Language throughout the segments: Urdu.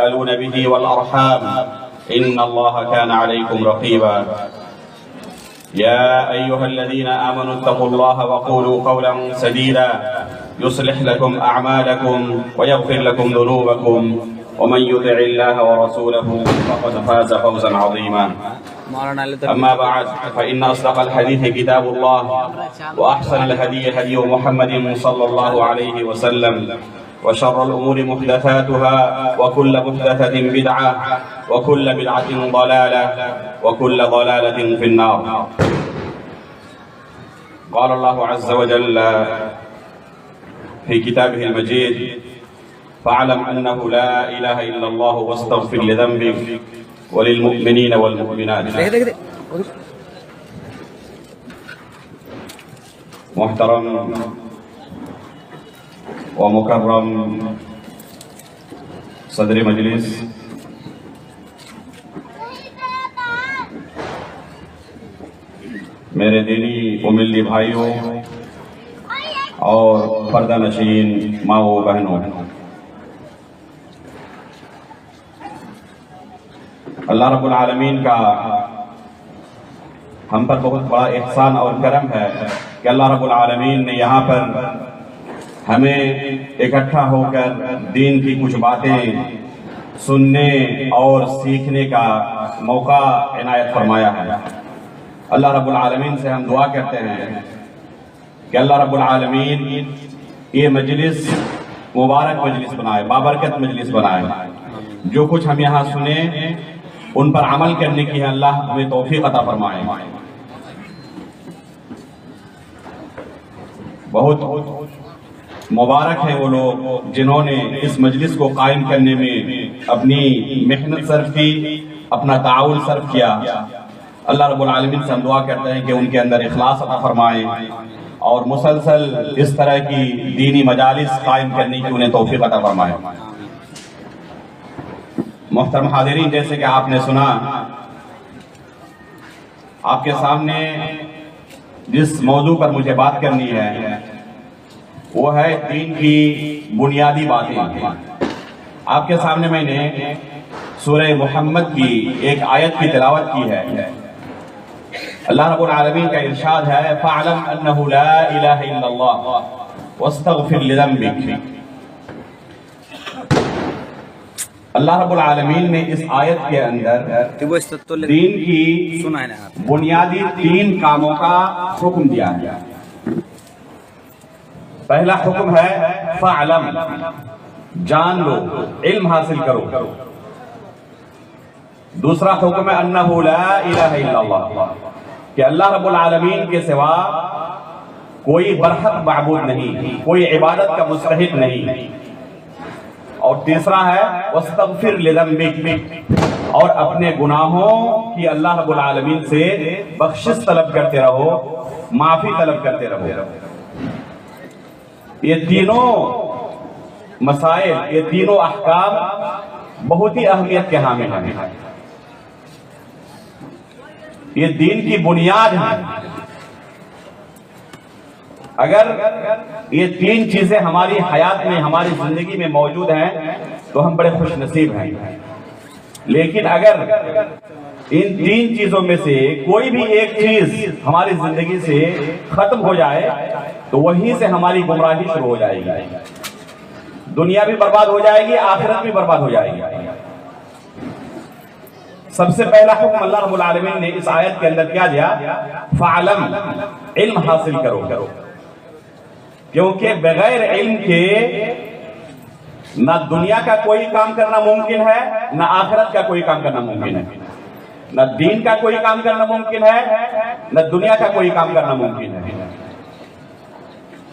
تسألون به والأرحام إن الله كان عليكم رقيبا يا أيها الذين آمنوا اتقوا الله وقولوا قولا سديدا يصلح لكم أعمالكم ويغفر لكم ذنوبكم ومن يطع الله ورسوله فقد فاز فوزا عظيما أما بعد فإن أصدق الحديث كتاب الله وأحسن الهدي هدي محمد صلى الله عليه وسلم وشر الأمور محدثاتها وكل محدثة بدعة وكل بدعة ضلالة وكل ضلالة في النار. قال الله عز وجل في كتابه المجيد فاعلم أنه لا إله إلا الله واستغفر لذنبك وللمؤمنين والمؤمنات. محترم ومكرم صدر مجلس، میرے دینی و ملی بھائیوں اور پردہ نشین ماں و بہنوں، اللہ رب العالمین کا ہم پر بہت بڑا احسان اور کرم ہے کہ اللہ رب العالمین نے یہاں پر ہمیں اکٹھا ہو کر دین کی کچھ باتیں سننے اور سیکھنے کا موقع عنایت فرمایا ہے۔ اللہ رب العالمین سے ہم دعا کرتے ہیں کہ اللہ رب العالمین یہ مجلس مبارک مجلس بنائے، بابرکت مجلس بنائے۔ جو کچھ ہم یہاں سنیں ان پر عمل کرنے کی ہے، اللہ ہمیں توفیق عطا فرمائے۔ بہت مبارک ہیں وہ لوگ جنہوں نے اس مجلس کو قائم کرنے میں اپنی محنت صرف کی، اپنا تعاون صرف کیا۔ اللہ رب العالمین سے ہم دعا کرتے ہیں کہ ان کے اندر اخلاص عطا فرمائیں اور مسلسل اس طرح کی دینی مجالس قائم کرنے کی انہیں توفیق عطا فرمائے۔ محترم حاضرین، جیسے کہ آپ نے سنا، آپ کے سامنے جس موضوع پر مجھے بات کرنی ہے وہ ہے دین کی بنیادی باتیں۔ آپ کے سامنے میں نے سورہ محمد کی ایک آیت کی تلاوت کی ہے۔ اللہ رب العالمین کا ارشاد ہے فَاعْلَمْ أَنَّهُ لَا إِلَهَ إِلَّا اللَّهُ وَاسْتَغْفِرْ لِذَنبِكَ۔ اللہ رب العالمین نے اس آیت کے اندر دین کی بنیادی 3 کاموں کا حکم دیا ہے۔ پہلا حکم ہے فَاعْلَمْ، جان لو، علم حاصل کرو۔ دوسرا حکم ہے أَنَّهُ لَا إِلَهَ إِلَّا اللَّهُ، کہ اللہ رب العالمین کے سوا کوئی برحق معبود نہیں، کوئی عبادت کا مستحق نہیں۔ اور تیسرا ہے وَاسْتَغْفِرْ لِذَنبِكَ، اور اپنے گناہوں کی اللہ رب العالمین سے بخشش طلب کرتے رہو، معافی طلب کرتے رہو۔ یہ تینوں مسائل، یہ تینوں احکام بہت ہی اہمیت کے حامل ہیں۔ یہ دین کی بنیاد ہے۔ اگر یہ 3 چیزیں ہماری حیات میں، ہماری زندگی میں موجود ہیں تو ہم بڑے خوش نصیب ہیں۔ لیکن اگر ان 3 چیزوں میں سے کوئی بھی ایک چیز ہماری زندگی سے ختم ہو جائے تو وہیں سے ہماری گمراہی شروع ہو جائے گی، دنیا بھی برباد ہو جائے گی، آخرت بھی برباد ہو جائے گی۔ سب سے پہلا حکم اللہ رب العالمین نے اس آیت کے اندر کیا دیا؟ فَعْلَمْ، علم حاصل کرو، کیونکہ بغیر علم کے نہ دنیا کا کوئی کام کرنا ممکن ہے، نہ آخرت کا کوئی کام کرنا ممکن ہے، نہ دین کا کوئی کام کرنا ممکن ہے، نہ دنیا کا کوئی کام کرنا ممکن ہے۔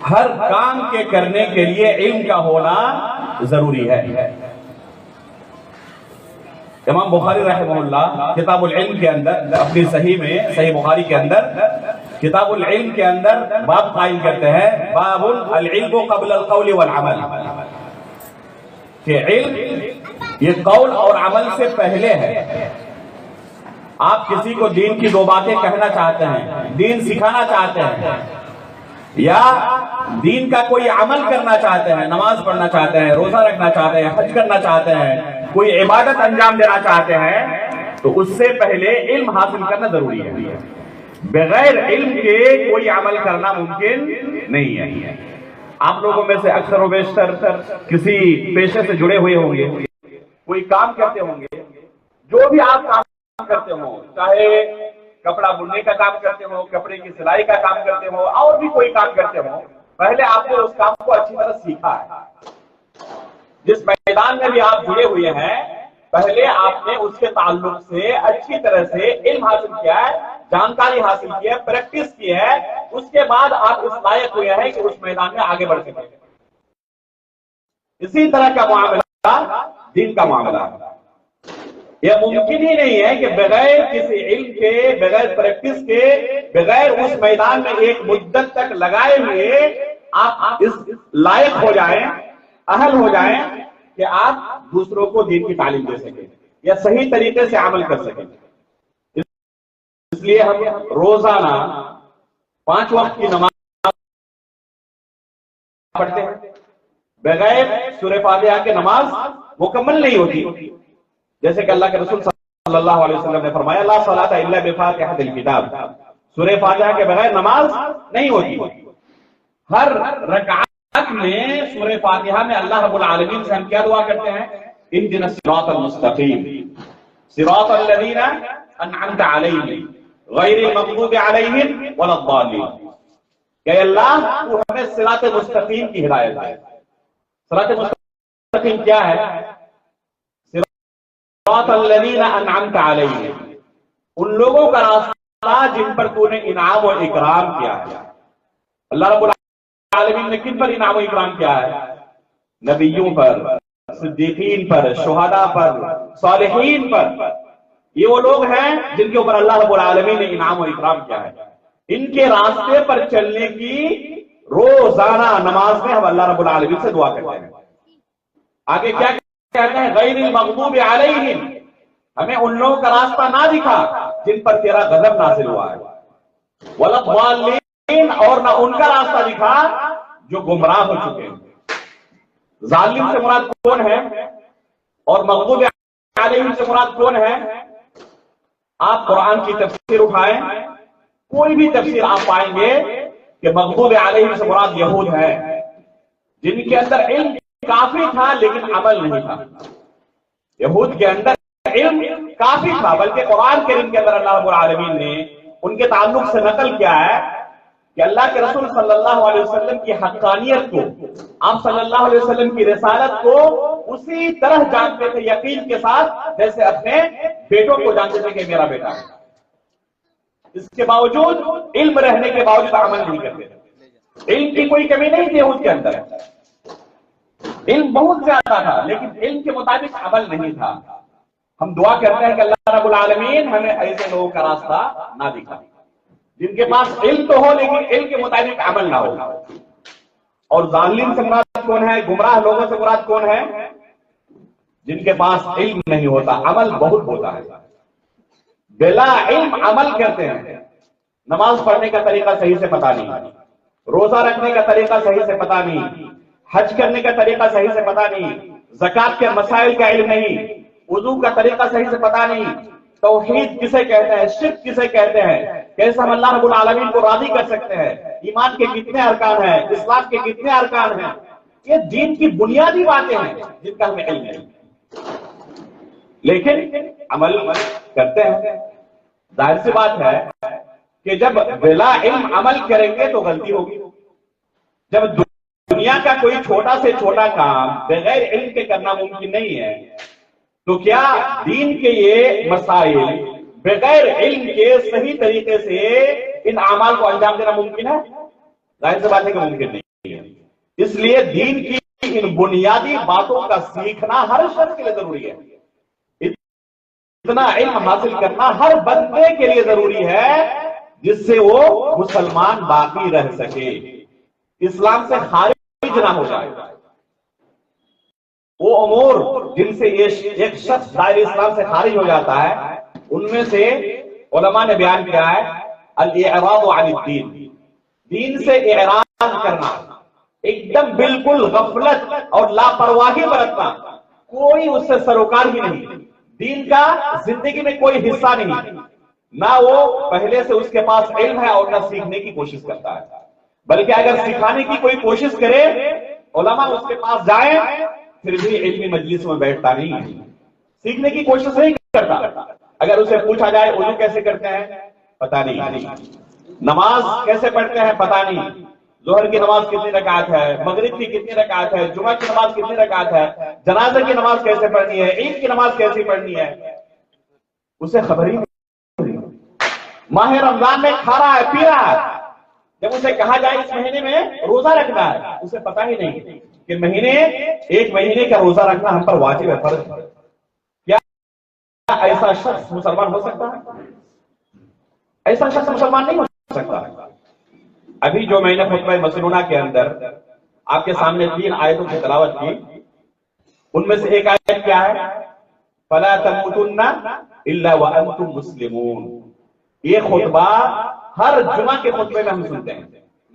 ہر کام کے کرنے کے لیے علم کا ہونا ضروری ہے۔ امام بخاری رحمہ اللہ کتاب العلم کے اندر، اپنی صحیح میں، صحیح بخاری کے اندر کتاب العلم کے اندر باب قائم کرتے ہیں، باب العلم قبل القول والعمل، کہ علم یہ قول اور عمل سے پہلے ہے۔ آپ کسی کو دین کی 2 باتیں کہنا چاہتے ہیں، دین سکھانا چاہتے ہیں، یا دین کا کوئی عمل کرنا چاہتے ہیں، نماز پڑھنا چاہتے ہیں، روزہ رکھنا چاہتے ہیں، حج کرنا چاہتے ہیں، کوئی عبادت انجام دینا چاہتے ہیں تو اس سے پہلے علم حاصل کرنا ضروری ہے. بغیر علم کے کوئی عمل کرنا ممکن نہیں ہے. آپ لوگوں میں سے اکثر و بیشتر کسی پیشے سے جڑے ہوئے ہوں گے, کوئی کام کرتے ہوں گے. جو بھی آپ کام کرتے ہو, چاہے کپڑا بننے کا کام کرتے ہو, کپڑے کی سلائی کا کام کرتے ہو, اور بھی کوئی کام کرتے ہو, پہلے آپ نے اس کام کو اچھی طرح سیکھا ہے. جس میدان میں بھی آپ جڑے ہوئے ہیں, پہلے آپ نے اس کے تعلق سے اچھی طرح سے علم حاصل کیا ہے, جانکاری حاصل کی ہے, پریکٹس کی ہے. اس کے بعد آپ اس لائق ہوئے ہیں کہ اس میدان میں آگے بڑھ سکیں. اسی طرح کا معاملہ دین کا معاملہ ہے. یہ ممکن ہی نہیں ہے کہ بغیر کسی علم کے, بغیر پریکٹس کے, بغیر اس میدان میں ایک مدت تک لگائے ہوئے آپ اس لائق ہو جائیں, اہل ہو جائیں کہ آپ دوسروں کو دین کی تعلیم دے سکیں یا صحیح طریقے سے عمل کر سکیں. اس لیے ہم روزانہ 5 وقت کی نماز پڑھتے ہیں. بغیر سورہ فاتحہ کے نماز مکمل نہیں ہوتی. جیسے کہ اللہ کے رسول صلی اللہ علیہ وسلم نے فرمایا, لا صلاۃ الا بفاتحۃ الکتاب, سورہ فاتحہ کے بغیر نماز نہیں ہوتی. ہر رکعت میں سورہ فاتحہ میں اللہ رب العالمین سے ہم کیا دعا کرتے ہیں؟ اهدنا الصراط المستقیم صراط الذین انعمت علیہم غیر المغضوب علیہم ولا الضالین. کہ اللہ تو ہمیں صراط مستقیم کی ہدایت دے. صراط مستقیم کیا ہے؟ صراط الذین انعمت علیہم, ان لوگوں کا راستہ جن پر تو نے انعام و اکرام کیا ہے. اللہ رب العالمین نے کن پر انعام و اکرام کیا ہے؟ نبیوں پر, صدیقین پر, شہداء پر, صالحین پر. یہ وہ لوگ ہیں جن کے اوپر اللہ رب العالمین نے انعام و اکرام کیا ہے. ان کے راستے پر چلنے کی روزانہ نماز میں ہم اللہ رب العالمین سے دعا کرتے ہیں. آگے کیا کہتے ہیں؟ غیر المغضوب علیہم, ہمیں ان لوگوں کا راستہ نہ دکھا جن پر تیرا غضب نازل ہوا ہے. ولا الضالین, اور نہ ان کا راستہ دکھا جو گمراہ ہو چکے ہیں. ظالم سے مراد کون ہے اور مغضوب علیہم سے مراد کون ہے؟ آپ قرآن کی تفسیر اٹھائیں, کوئی بھی تفسیر آپ پائیں گے کہ مغضوب علیہم سے مراد یہود ہے جن کے اندر علم کافی تھا لیکن عمل نہیں تھا. یہود کے اندر علم کافی تھا, بلکہ قرآن کریم کے اندر اللہ رب العالمین نے ان کے تعلق سے نقل کیا ہے کہ اللہ کے رسول صلی اللہ علیہ وسلم کی حقانیت کو, آپ صلی اللہ علیہ وسلم کی رسالت کو اسی طرح جانتے تھے یقین کے ساتھ جیسے اپنے بیٹوں کو جانتے تھے کہ میرا بیٹا ہے. اس کے باوجود علم رہنے کے باوجود عمل نہیں کرتے تھے. علم کی کوئی کمی نہیں تھی یہود کے اندر, علم بہت زیادہ تھا لیکن علم کے مطابق عمل نہیں تھا. ہم دعا کرتے ہیں کہ اللہ رب العالمین ہمیں ایسے لوگوں کا راستہ نہ دکھا جن کے پاس علم تو ہو لیکن علم کے مطابق عمل نہ ہو. اور ظالم سے مراد کون ہے؟ گمراہ لوگوں سے مراد کون ہے؟ جن کے پاس علم نہیں ہوتا, عمل بہت ہوتا ہے. بلا علم عمل کرتے ہیں. نماز پڑھنے کا طریقہ صحیح سے پتا نہیں, روزہ رکھنے کا طریقہ صحیح سے پتا نہیں, حج کرنے کا طریقہ صحیح سے پتا نہیں, زکات کے مسائل کا علم نہیں, وضو کا طریقہ صحیح سے پتا نہیں, توحید کسے کہتے ہیں, شرک کسے کہتے ہیں, کیسے ہم اللہ رب العالمین کو راضی کر سکتے ہیں, ایمان کے کتنے ارکان ہیں, اسلام کے کتنے ارکان ہیں. یہ دین کی بنیادی باتیں ہیں جن کا ہمیں علم نہیں, لیکن عمل کرتے ہیں. ظاہر سی بات ہے کہ جب بلا علم عمل کریں گے تو غلطی ہوگی. جب دنیا کا کوئی چھوٹا سے چھوٹا کام بغیر علم کے کرنا ممکن نہیں ہے تو کیا دین کے یہ مسائل بغیر علم کے صحیح طریقے سے ان اعمال کو انجام دینا ممکن ہے؟ ظاہر سی بات ہے کہ ممکن نہیں ہے. اس لیے دین کی ان بنیادی باتوں کا سیکھنا ہر شخص کے لیے ضروری ہے. اتنا علم حاصل کرنا ہر بندے کے لیے ضروری ہے جس سے وہ مسلمان باقی رہ سکے, اسلام سے خارج نہ ہو جائے. وہ امور جن سے ایک شخص دائرہ اسلام سے خارج ہو جاتا ہے ان میں سے علماء نے بیان کیا ہے الاعراض عن الدین, دین سے اعراض کرنا, ایک دم بالکل غفلت اور لاپرواہی برتنا, کوئی اس سے سروکار ہی نہیں، دین کا زندگی میں کوئی حصہ نہیں، نہ وہ پہلے سے اس کے پاس علم ہے اور نہ سیکھنے کی کوشش کرتا ہے، بلکہ اگر سکھانے کی کوئی کوشش کرے، علماء اس کے پاس جائیں، پھر بھی علمی مجلس میں بیٹھتا نہیں، سیکھنے کی کوشش نہیں کرتا۔ اگر اسے پوچھا جائے وضو کیسے کرتے ہیں، پتہ نہیں، نماز کیسے پڑھتے ہیں، پتہ نہیں، ظہر کی نماز کتنی رکعت ہے، مغرب کی کتنی رکعت ہے، جمعہ کی نماز کتنی رکعت ہے، جنازہ کی نماز کیسے پڑھنی ہے، عید کی نماز کیسے پڑھنی ہے، اسے خبر ہی نہیں۔ ماہ رمضان میں کھا رہا ہے، پی رہا ہے، جب اسے کہا جائے اس مہینے میں روزہ رکھنا ہے، اسے پتہ ہی نہیں کہ ایک مہینے کا روزہ رکھنا ہم پر واجب ہے، فرض ہے۔ کیا ایسا شخص مسلمان ہو سکتا ہے؟ ایسا شخص مسلمان نہیں ہو سکتا۔ ابھی جو میں نے خطبہ مسنونہ کے اندر آپ کے سامنے 3 آیتوں کی تلاوت کی، ان میں سے ایک آیت کیا ہے؟ فَلَا تَمُوتُنَّ إِلَّا وَأَنْتُمْ مُسْلِمُونَ۔ یہ خطبہ ہر جمعہ کے خطبے میں ہم سنتے ہیں،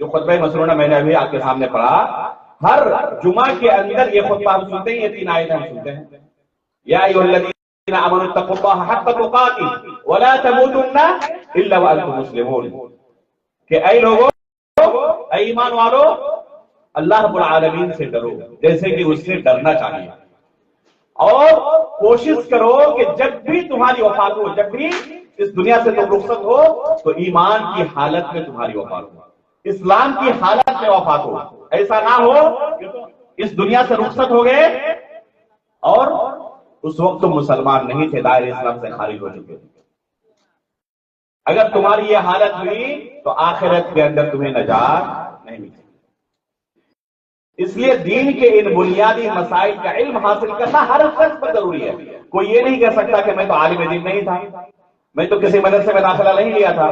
جو خطبہ مسنونہ میں نے ابھی آپ کے سامنے پڑھا، ہر جمعہ کے اندر یہ خطبہ ہم سنتے ہیں، یہ 3 آیتیں ہم سنتے ہیں۔ یا ایھا الذین آمنوا اتقوا اللہ حق تقاتہ ولا تموتن الا وانتم مسلمون، کہ اے لوگوں، اے ایمان والو، اللہ رب العالمین سے ڈرو جیسے کہ اس سے ڈرنا چاہیے، اور کوشش کرو کہ جب بھی تمہاری وفات ہو، جب بھی اس دنیا سے تم رخصت ہو، تو ایمان کی حالت میں تمہاری وفات ہو، اسلام کی حالت میں وفات ہو۔ ایسا نہ ہو کہ اس دنیا سے رخصت ہو گئے اور اس وقت تم مسلمان نہیں تھے، دائرہ اسلام سے خارج ہو چکے تھے۔ اگر تمہاری یہ حالت ہوئی تو آخرت کے اندر تمہیں نجات نہیں ملے۔ اس لیے دین کے ان بنیادی مسائل کا علم حاصل کرنا ہر شخص پر ضروری ہے۔ کوئی یہ نہیں کہہ سکتا کہ میں تو عالم دین نہیں تھا، میں تو کسی مدرسے میں داخلہ نہیں لیا تھا،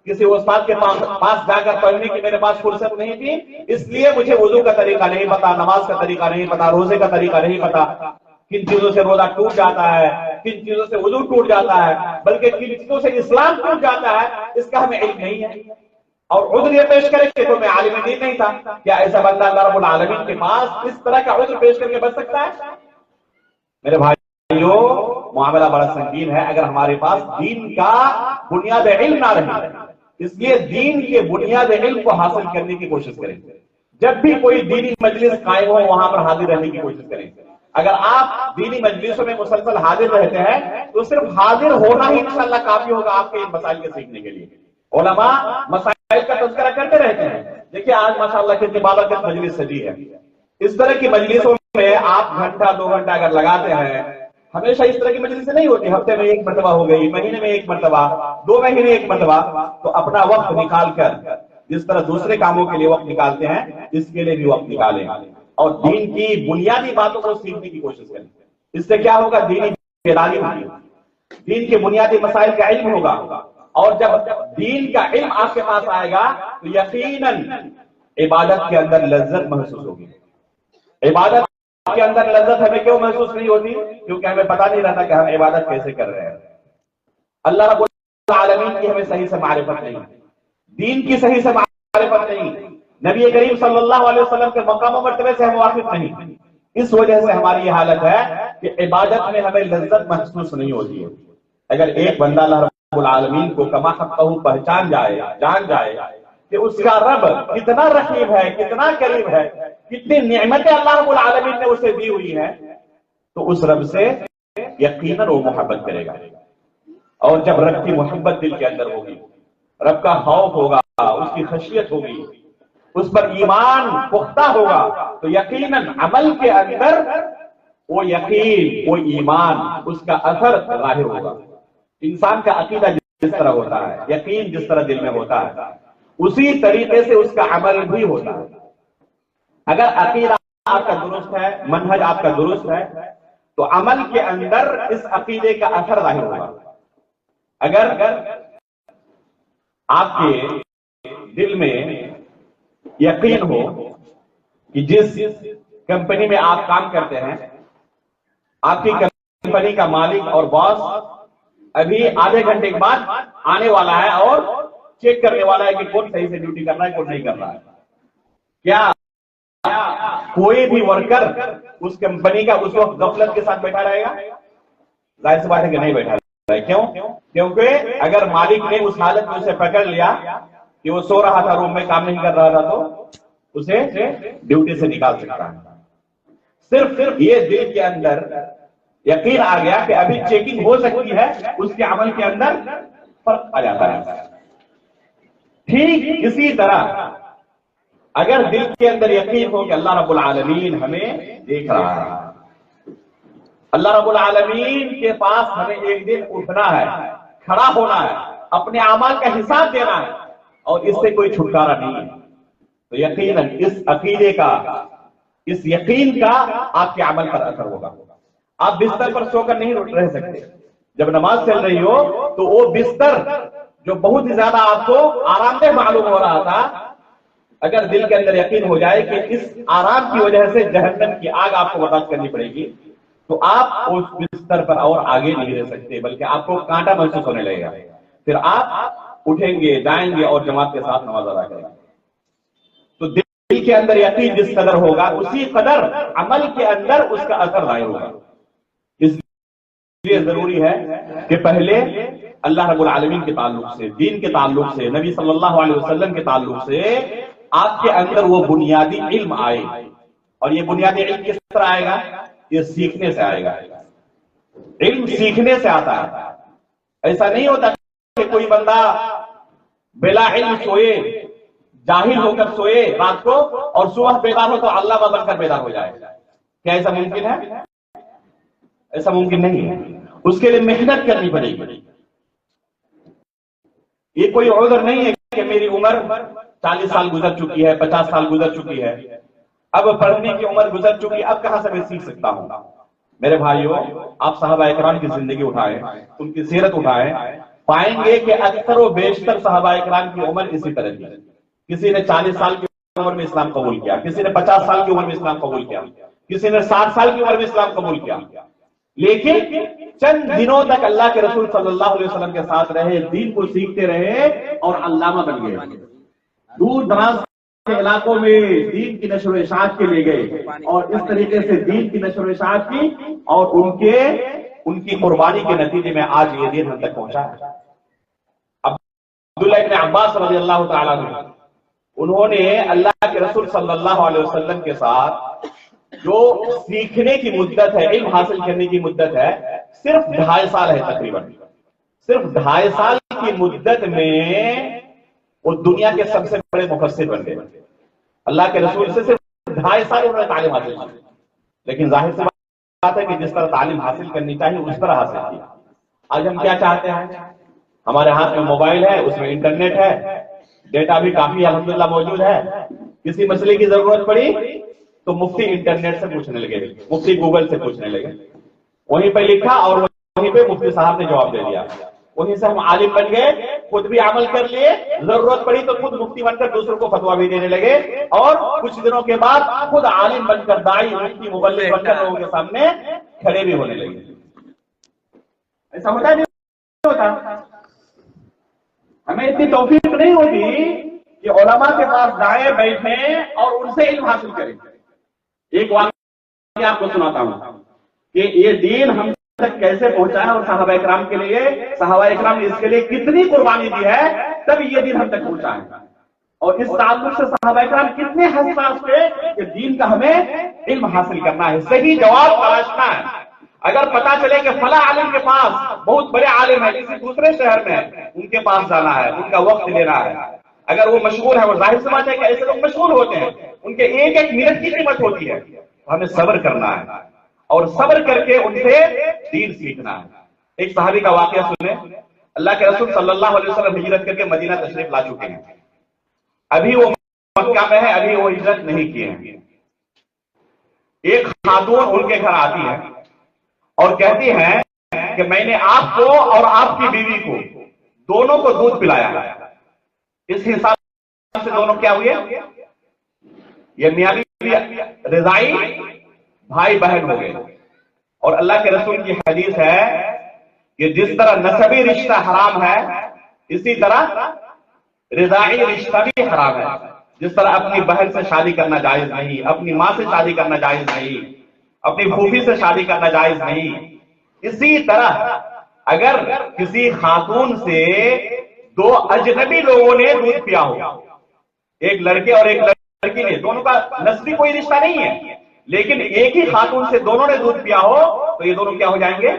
کسی استاد کے پاس جا کر پڑھنے کی میرے پاس فرصت نہیں تھی، اس لیے مجھے وضو کا طریقہ نہیں پتا، نماز کا طریقہ نہیں پتا، روزے کا طریقہ نہیں پتا، کن چیزوں سے روزہ ٹوٹ جاتا ہے، کن چیزوں سے وضو ٹوٹ جاتا ہے، بلکہ کن چیزوں سے اسلام ٹوٹ جاتا ہے، اس کا ہمیں علم نہیں ہے، اور عذر یہ پیش کرے کہ تو میں عالم دین نہیں تھا۔ کیا ایسا بندہ اللہ رب العالمین کے پاس اس طرح کا عذر پیش کر کے بچ سکتا ہے؟ میرے بھائیو، معاملہ بڑا سنگین ہے اگر ہمارے پاس دین کا بنیاد علم نہ رہے۔ اس لیے دین کے بنیاد علم کو حاصل کرنے کی کوشش کریں، جب بھی کوئی دینی مجلس قائم ہو وہاں پر حاضر رہنے کی کوشش کریں۔ اگر آپ دینی مجلسوں میں مسلسل حاضر رہتے ہیں تو صرف حاضر ہونا ہی انشاءاللہ کافی ہوگا آپ کے ان مسائل کے سیکھنے کے لیے۔ علماء مسائل کا تذکرہ کرتے رہتے ہیں۔ دیکھیے آج ماشاءاللہ کتنی بابرکت مجلس سجی ہے، اس طرح کی مجلسوں میں آپ گھنٹہ 2 گھنٹہ اگر لگاتے ہیں، ہمیشہ اس طرح کی مجلسیں نہیں ہوتی، ہفتے میں 1 مرتبہ ہو گئی، مہینے میں 1 مرتبہ، 2 مہینے 1 مرتبہ، تو اپنا وقت نکال کر جس طرح دوسرے کاموں کے لیے وقت نکالتے ہیں اس کے لیے بھی وقت نکالیں، اور دین کی بنیادی باتوں کو سیکھنے کی کوشش کریں۔ اس سے کیا ہوگا؟ دینی بیداری ہوگی، دین کے بنیادی مسائل کا علم ہوگا، اور جب دین کا علم آپ کے پاس آئے گا تو یقیناً عبادت کے اندر لذت محسوس ہوگی۔ عبادت کے اندر لذت ہمیں کیوں محسوس نہیں ہوتی؟ کیونکہ ہمیں پتہ نہیں رہتا کہ ہم عبادت کیسے کر رہے ہیں۔ اللہ رب العالمین کی ہمیں صحیح سے معرفت نہیں، دین کی صحیح سے معرفت نہیں، نبی کریم صلی اللہ علیہ وسلم کے مقام و مرتبے سے ہم واقف نہیں، اس وجہ سے ہماری یہ حالت ہے کہ عبادت میں ہمیں لذت محسوس نہیں ہوتی ہے۔ اگر ایک بندہ اللہ رب العالمین کو کما حقہ پہچان جائے، جان جائے کہ اس کا رب کتنا رقیب ہے، کتنا قریب ہے، کتنی نعمتیں اللہ رب العالمین نے اسے دی ہوئی ہیں، تو اس رب سے یقیناً وہ محبت کرے گا، اور جب رب کی محبت دل کے اندر ہوگی، رب کا خوف ہوگا، اس کی خشیت ہوگی، اس پر ایمان پختہ ہوگا، تو یقیناً عمل کے اندر وہ یقین، وہ ایمان، اس کا اثر ظاہر ہوگا۔ انسان کا عقیدہ جس طرح ہوتا ہے، یقین جس طرح دل میں ہوتا ہے، اسی طریقے سے اس کا عمل بھی ہوتا ہے۔ اگر عقیدہ آپ کا درست ہے، منہج آپ کا درست ہے، تو عمل کے اندر اس عقیدے کا اثر ظاہر ہوگا۔ اگر آپ کے دل میں یقین ہو کہ جس کمپنی میں آپ کام کرتے ہیں، آپ کی کمپنی کا مالک اور باس ابھی آدھے گھنٹے کے بعد آنے والا ہے اور چیک کرنے والا ہے کہ کون صحیح سے ڈیوٹی کر رہا ہے، کون نہیں کر رہا ہے، کیا کوئی بھی ورکر اس کمپنی کا اس وقت غفلت کے ساتھ بیٹھا رہے گا؟ ظاہر سی بات ہے کہ نہیں بیٹھا رہے گا. کیوں؟ کیونکہ اگر مالک نے اس حالت میں اسے پکڑ لیا کہ وہ سو رہا تھا، روم میں کام نہیں کر رہا تھا، تو اسے ڈیوٹی سے نکال سکتا ہے. صرف یہ دل کے اندر یقین آ گیا کہ ابھی چیکنگ ہو سکتی ہے، اس کے عمل کے اندر فرق آ جاتا ہے. ٹھیک اسی طرح اگر دل کے اندر یقین ہو کہ اللہ رب العالمین ہمیں دیکھ رہا ہے، اللہ رب العالمین کے پاس ہمیں ایک دن اٹھنا ہے، کھڑا ہونا ہے، اپنے اعمال کا حساب دینا ہے، اور اس سے کوئی چھٹکارا نہیں ہے، تو یقیناً اس عقیدے کا، اس یقین کا آپ کے عمل پر اثر ہوگا. آپ بستر پر سو کر نہیں رہ سکتے. جب نماز چل رہی ہو تو وہ بستر جو بہت ہی زیادہ آپ کو آرام دہ معلوم ہو رہا تھا، اگر دل کے اندر یقین ہو جائے کہ اس آرام کی وجہ سے جہنم کی آگ آپ کو برداشت کرنی پڑے گی، تو آپ اس بستر پر اور آگے نہیں رہ سکتے، بلکہ آپ کو کانٹا محسوس ہونے لگے گا. پھر آپ اٹھیں گے، جائیں گے اور جماعت کے ساتھ نماز ادا کریں گے. تو دل کے اندر یقین جس قدر ہوگا اسی قدر عمل کے اندر اس کا اثر ظاہر ہوگا. اس لیے ضروری ہے کہ پہلے اللہ رب العالمین کے تعلق سے، دین کے تعلق سے، نبی صلی اللہ علیہ وسلم کے تعلق سے آپ کے اندر وہ بنیادی علم آئے. اور یہ بنیادی علم کس طرح آئے گا؟ یہ سیکھنے سے آئے گا. علم سیکھنے سے آتا ہے. ایسا نہیں ہوتا کہ کوئی بندہ بلا علم سوئے، جاہل ہو کر سوئے رات کو، اور صبح بیدار ہو تو علامہ بن کر بیدار ہو جائے. کیا ایسا ممکن ہے؟ ایسا ممکن نہیں ہے. اس کے لیے محنت کرنی پڑے گی. یہ کوئی عذر نہیں ہے کہ میری عمر 40 سال گزر چکی ہے، 50 سال گزر چکی ہے، اب پڑھنے کی عمر گزر چکی، اب کہاں سے میں سیکھ سکتا ہوں. میرے بھائیوں، آپ صحابہ اکرام کی زندگی اٹھائیں، ان کی سیرت اٹھائیں، پائیں گے کہ اکثر و بیشتر صحابہ اکرام کی عمر اسی طرح کی. کسی نے 40 سال کی عمر میں اسلام قبول کیا، کسی نے 50 سال کی عمر میں اسلام قبول کیا، کسی نے 60 سال کی عمر میں اسلام قبول کیا. لیکن چند دنوں تک اللہ کے رسول صلی اللہ علیہ وسلم کے ساتھ رہے، دین کو سیکھتے رہے اور علامہ بن گئے. دور دراز کے علاقوں میں دین کی نشر و اشاعت کے لے گئے، اور اس طریقے سے دین کی نشر و اشاعت کی، اور ان کی قربانی کے نتیجے میں آج یہ دین ہم تک پہنچا ہے. عبداللہ ابن عباس رضی اللہ تعالیٰ عنہ، انہوں نے اللہ کے رسول صلی اللہ علیہ وسلم کے ساتھ جو سیکھنے کی مدت ہے، علم حاصل کرنے کی مدت ہے، صرف 2.5 سال ہے. تقریباً صرف 2.5 سال کی مدت میں وہ دنیا کے سب سے بڑے مفسر بن گئے. اللہ کے رسول سے صرف 2.5 سال انہوں نے تعلیم حاصل کی. لیکن ظاہر سی بات ہے کہ جس طرح تعلیم حاصل کرنی چاہیے اس طرح حاصل کی. آج ہم کیا چاہتے ہیں؟ ہمارے ہاتھ میں موبائل ہے، اس میں انٹرنیٹ ہے، ڈیٹا بھی کافی الحمدللہ موجود ہے. کسی مسئلے کی ضرورت پڑی تو مفتی انٹرنیٹ سے پوچھنے لگے، مفتی گوگل سے پوچھنے لگے، وہیں پہ لکھا اور وہیں پہ مفتی صاحب نے جواب دے دیا. وہیں سے ہم عالم بن گئے، خود بھی عمل کر لیے، ضرورت پڑی تو خود مفتی بن کر دوسروں کو فتوا بھی دینے لگے، اور کچھ دنوں کے بعد خود عالم بن کر، داعی، مفتی، مبلغ بن کر لوگوں کے سامنے کھڑے بھی ہونے لگے. ایسا ہوتا نہیں ہوتا؟ ہمیں اتنی توفیق نہیں ہوتی کہ علماء کے پاس جائیں، بیٹھیں اور ان سے علم حاصل کریں. ایک واقعہ آپ کو سناتا ہوں کہ یہ دین ہم تک کیسے پہنچا ہے، اور صحابہ اکرام کے لیے، صحابہ اکرام نے اس کے لیے کتنی قربانی دی ہے، تب یہ دین ہم تک پہنچا ہے. اور اس تعلق سے صحابہ اکرام کتنے حساس تھے کہ دین کا ہمیں علم حاصل کرنا ہے، صحیح جواب تلاشنا ہے. اگر پتا چلے کہ فلاں عالم کے پاس، بہت بڑے عالم ہے کسی دوسرے شہر میں، ان کے پاس جانا ہے، ان کا وقت لینا ہے. اگر وہ مشغول ہے، وہ ظاہر سی بات ہے کہ ایسے لوگ مشغول ہوتے ہیں، ان کے ایک ایک منٹ کی قیمت ہوتی ہے. ہمیں صبر کرنا ہے، اور صبر کر کے ان سے دین سیکھنا ہے. ایک صحابی کا واقعہ سنیں. اللہ کے رسول صلی اللہ علیہ وسلم ہجرت کر کے مدینہ تشریف لا چکے ہیں. ابھی وہ مکہ میں ہے، ابھی وہ ہجرت نہیں کیے ہیں. ایک خاتون ان کے گھر آتی ہے اور کہتی ہیں کہ میں نے آپ کو اور آپ کی بیوی کو دونوں کو دودھ پلایا ہے. اس حساب سے دونوں کیا ہوئے؟ یہ میاں بیوی رضائی بھائی بہن ہو گئے. اور اللہ کے رسول کی حدیث ہے کہ جس طرح نسبی رشتہ حرام ہے، اسی طرح رضائی رشتہ بھی حرام ہے. جس طرح اپنی بہن سے شادی کرنا جائز نہیں، اپنی ماں سے شادی کرنا جائز نہیں، اپنی پھوپھی سے شادی کرنا جائز نہیں، اسی طرح اگر کسی خاتون سے دو اجنبی لوگوں نے دودھ پیا ہو، ایک لڑکے اور ایک لڑکی نے، دونوں کا نسبی کوئی رشتہ نہیں ہے، لیکن ایک ہی خاتون سے دونوں نے دودھ پیا ہو، تو یہ دونوں کیا ہو جائیں گے؟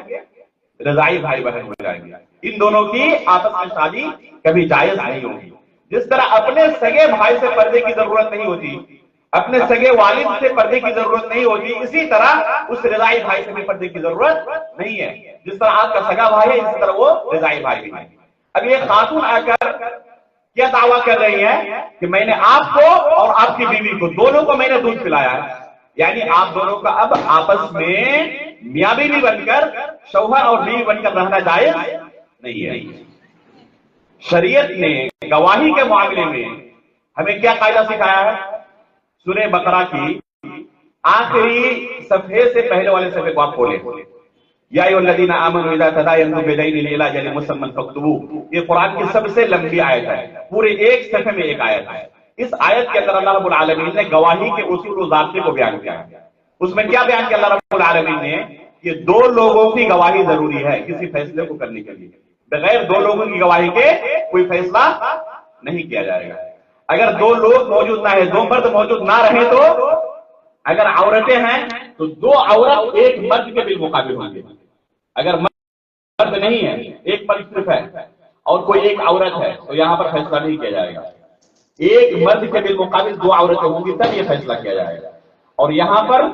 رضائی بھائی بہن ہو جائیں گے۔ ان دونوں کی آپس میں شادی کبھی جائز نہیں ہوگی۔ جس طرح اپنے سگے بھائی سے پردے کی ضرورت نہیں ہوتی، اپنے سگے والد سے پردے کی ضرورت نہیں ہوتی، اسی طرح اس رضائی بھائی سے بھی پردے کی ضرورت نہیں ہے۔ جس طرح آپ کا سگا بھائی ہے، اسی طرح وہ رضائی بھائی بھی ہے۔ اب یہ خاتون آ کر کیا دعویٰ کر رہی ہے کہ میں نے آپ کو اور آپ کی بیوی کو دونوں کو میں نے دودھ پلایا ہے، یعنی آپ دونوں کا اب آپس میں میاں بیوی بن کر، شوہر اور بیوی بن کر رہنا جائز نہیں ہے۔ شریعت نے گواہی کے معاملے میں ہمیں کیا قاعدہ سکھایا ہے؟ سورہ بقرہ کی آخری صفحے سے پہلے والے صفحے کو آپ کھولیں، یا ایھا الذین آمنوا اذا تداینتم بدین الی اجل مسمى فاکتبوہ۔ یہ قرآن کی سب سے لمبی آیت ہے، پورے ایک صفحے میں ایک آیت ہے۔ اس آیت کے اندر اللہ رب العالمین نے گواہی کے اصول و ضابطے کو بیان کیا ہے۔ اس میں کیا بیان کیا اللہ رب العالمین نے؟ کہ دو لوگوں کی گواہی ضروری ہے کسی فیصلے کو کرنے کے لیے، بغیر دو لوگوں کی گواہی کے کوئی فیصلہ نہیں کیا جائے گا۔ اگر دو لوگ موجود نہ ہیں، دو مرد موجود نہ رہے، تو اگر عورتیں ہیں تو دو عورت ایک مرد کے بالمقابل ہوں گے۔ اگر مرد نہیں ہے، ایک مرد صرف ہے اور کوئی ایک عورت ہے، تو یہاں پر فیصلہ نہیں کیا جائے گا۔ ایک مرد کے بالمقابل دو عورتیں ہوں گی، تب یہ فیصلہ کیا جائے گا۔ اور یہاں پر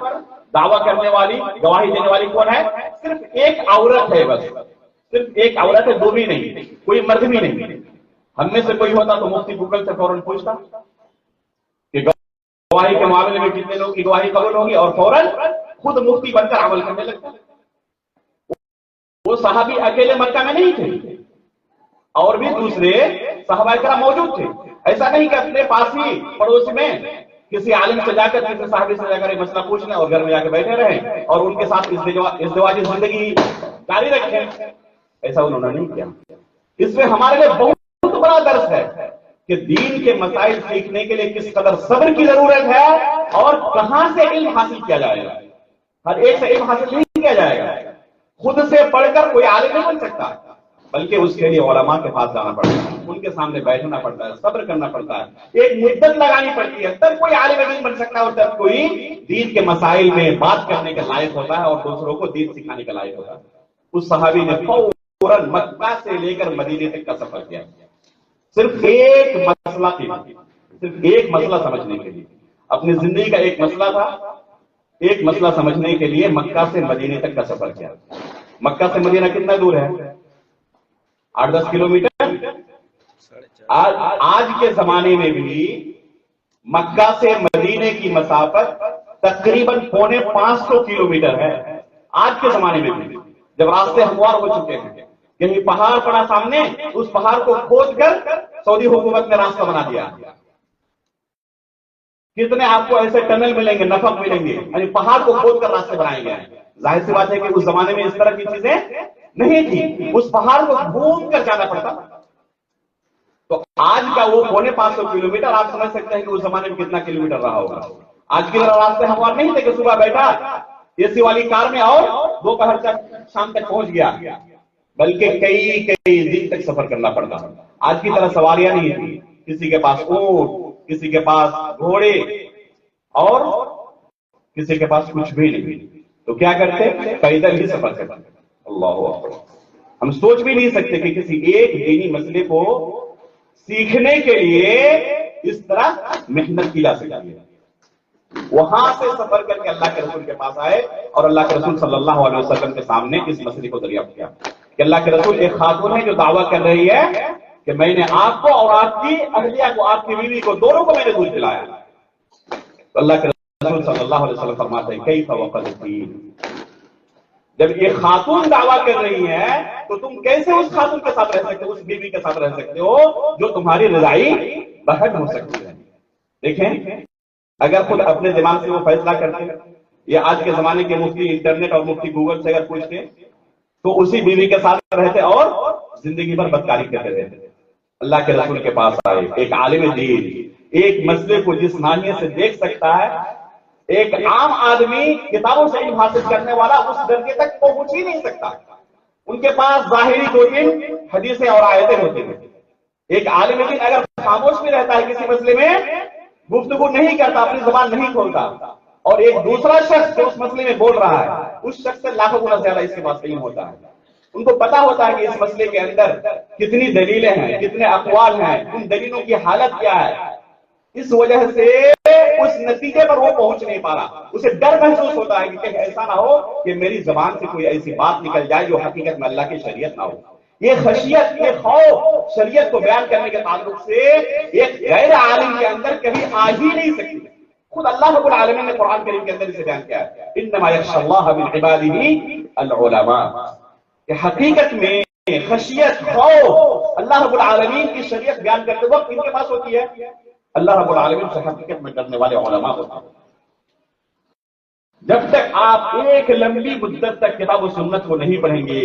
دعویٰ کرنے والی، گواہی دینے والی کون ہے؟ صرف ایک عورت ہے، بس صرف ایک عورت ہے، دو بھی نہیں، کوئی مرد بھی نہیں۔ ہم میں سے کوئی ہوتا تو مفتی گوگل سے فوراً پوچھتا کہ گواہی کے معاملے میں کتنے لوگ کی گواہی قبول ہوگی، اور فوراً خود مفتی بن کر عمل کرنے لگتا۔ وہ صحابی اکیلے مکہ میں نہیں تھے، اور بھی دوسرے صحابہ کرام موجود تھے۔ ایسا نہیں کہ اپنے پاس ہی پڑوس میں کسی عالم سے جا کر، کسی صحابی سے جا کر یہ مسئلہ پوچھنا اور گھر میں جا کے بیٹھے رہیں اور ان کے ساتھ ازدواجی زندگی جاری رکھیں۔ ایسا انہوں نے نہیں کیا۔ اس میں ہمارے لیے بہت بڑا درس ہے کہ دین کے مسائل سیکھنے کے لیے کس قدر صبر کی ضرورت ہے، اور کہاں سے علم حاصل کیا جائے گا۔ ہر ایک سے علم حاصل نہیں کیا جائے گا۔ خود سے پڑھ کر کوئی عالم نہیں بن سکتا، بلکہ اس کے لیے علماء کے پاس جانا پڑتا ہے، ان کے سامنے بیٹھنا پڑتا ہے، صبر کرنا پڑتا ہے، ایک مدت لگانی پڑتی ہے، تب کوئی عالم دین بن سکتا ہے، اور تب کوئی دین کے مسائل میں بات کرنے کا لائق ہوتا ہے اور دوسروں کو دین سکھانے کا لائق ہوتا ہے۔ اس صحابی نے فوراً مکہ سے لے کر مدینے تک کا سفر کیا، صرف ایک مسئلہ کے لیے، صرف ایک مسئلہ سمجھنے کے لیے۔ اپنی زندگی کا ایک مسئلہ تھا، ایک مسئلہ سمجھنے کے لیے مکہ سے مدینے تک کا سفر کیا۔ مکہ سے مدینہ کتنا دور ہے؟ 8-10 کلومیٹر۔ آج کے زمانے میں بھی مکہ سے مدینے کی مسافت تقریباً 450 کلومیٹر ہے۔ آج کے زمانے میں بھی، جب راستے ہموار ہو چکے ہیں، کہیں پہاڑ پڑا سامنے، اس پہاڑ کو کھود کر سعودی حکومت نے راستہ بنا دیا۔ کتنے آپ کو ایسے ٹنل ملیں گے، نفق ملیں گے، یعنی پہاڑ کو کھود کر راستے بنائے گئے ہیں۔ ظاہر سی بات ہے کہ اس زمانے میں اس طرح کی چیزیں نہیں تھی، اس پہاڑ کو گھوم کر جانا پڑتا۔ تو آج کا وہ 450 کلومیٹر آپ سمجھ سکتے ہیں کہ اس زمانے میں کتنا کلومیٹر رہا ہوگا۔ آج کی طرح راستے ہموار نہیں تھے کہ صبح بیٹھا اے سی والی کار میں اور دوپہر تک، شام تک پہنچ گیا، بلکہ کئی دن تک سفر کرنا پڑتا۔ آج کی طرح سواریاں نہیں تھی، کسی کے پاس اونٹ، کسی کے پاس گھوڑے، اور کسی کے پاس کچھ بھی نہیں، تو کیا کرتے؟ پیدل ہی سفر کرتے۔ اللہ اکبر۔ ہم سوچ بھی نہیں سکتے کہ کسی ایک دینی مسئلے کو سیکھنے کے لیے اس طرح محنت کی جا سکتی ہے۔ وہاں سے سفر کر کے اللہ کے رسول کے پاس آئے اور اللہ کے رسول صلی اللہ علیہ وسلم کے سامنے اس مسئلے کو دریافت کیا کہ اللہ کے رسول، ایک خاتون ہے جو دعویٰ کر رہی ہے کہ میں نے آپ کو اور آپ کی اہلیہ کو، آپ کی بیوی کو، دونوں کو میں نے دودھ پلایا۔ تو اللہ کے رسول صلی اللہ علیہ وسلم فرماتے ہیں کیف وقد قیل، جب یہ خاتون دعویٰ کر رہی ہے تو تم کیسے اس خاتون کے ساتھ رہ سکتے ہو، اس بیوی کے ساتھ رہ سکتے ہو جو تمہاری رضائی بہن ہو سکتی ہے۔ دیکھیں، اگر خود اپنے دماغ سے وہ فیصلہ کرتے ہیں، یا آج کے زمانے کے مفتی انٹرنیٹ اور مفتی گوگل سے اگر پوچھتے تو اسی بیوی کے ساتھ رہتے اور زندگی بھر بدکاری کرتے رہتے۔ اللہ کے رسول کے پاس آئے، ایک عالم دین، ایک مسئلے کو جس ناحیے سے دیکھ سکتا ہے، ایک عام آدمی کتابوں سے علم حاصل کرنے والا اس درجے تک پہنچ ہی نہیں سکتا۔ ان کے پاس ظاہری 2-3 حدیثیں اور آیتیں ہوتی ہیں۔ ایک عالم دین اگر خاموش بھی رہتا ہے کسی مسئلے میں، گفتگو نہیں کرتا، اپنی زبان نہیں کھولتا، اور ایک دوسرا شخص جو اس مسئلے میں بول رہا ہے اس شخص سے لاکھوں گنا زیادہ اس کے پاس علم ہوتا ہے۔ ان کو پتا ہوتا ہے کہ اس مسئلے کے اندر کتنی دلیلیں ہیں، کتنے اقوال ہیں، ان دلیلوں کی حالت کیا ہے۔ اس وجہ سے اس نتیجے پر وہ پہنچ نہیں پا رہا، اسے ڈر محسوس ہوتا ہے کہ کہیں ایسا نہ ہو کہ میری زبان سے کوئی ایسی بات نکل جائے جو حقیقت میں اللہ کی شریعت نہ ہو۔ یہ خشیت، یہ خوف شریعت کو بیان کرنے کے تعلق سے ایک غیر عالم کے اندر کبھی آ ہی نہیں سکتی۔ خود اللہ رب العالمین نے قرآن کریم کے اندر اسے بیان کیا ہے، انما یخشی اللہ من عبادہ العلماء، کہ حقیقت میں خشیت، خوف اللہ رب العالمین کی شریعت بیان کرتے وقت ان کے پاس ہوتی ہے، اللہ رب العالمین سے حقیقت میں ڈرنے والے علماء ہوتے ہیں۔ جب تک آپ ایک لمبی مدت تک کتاب و سنت کو نہیں پڑھیں گے،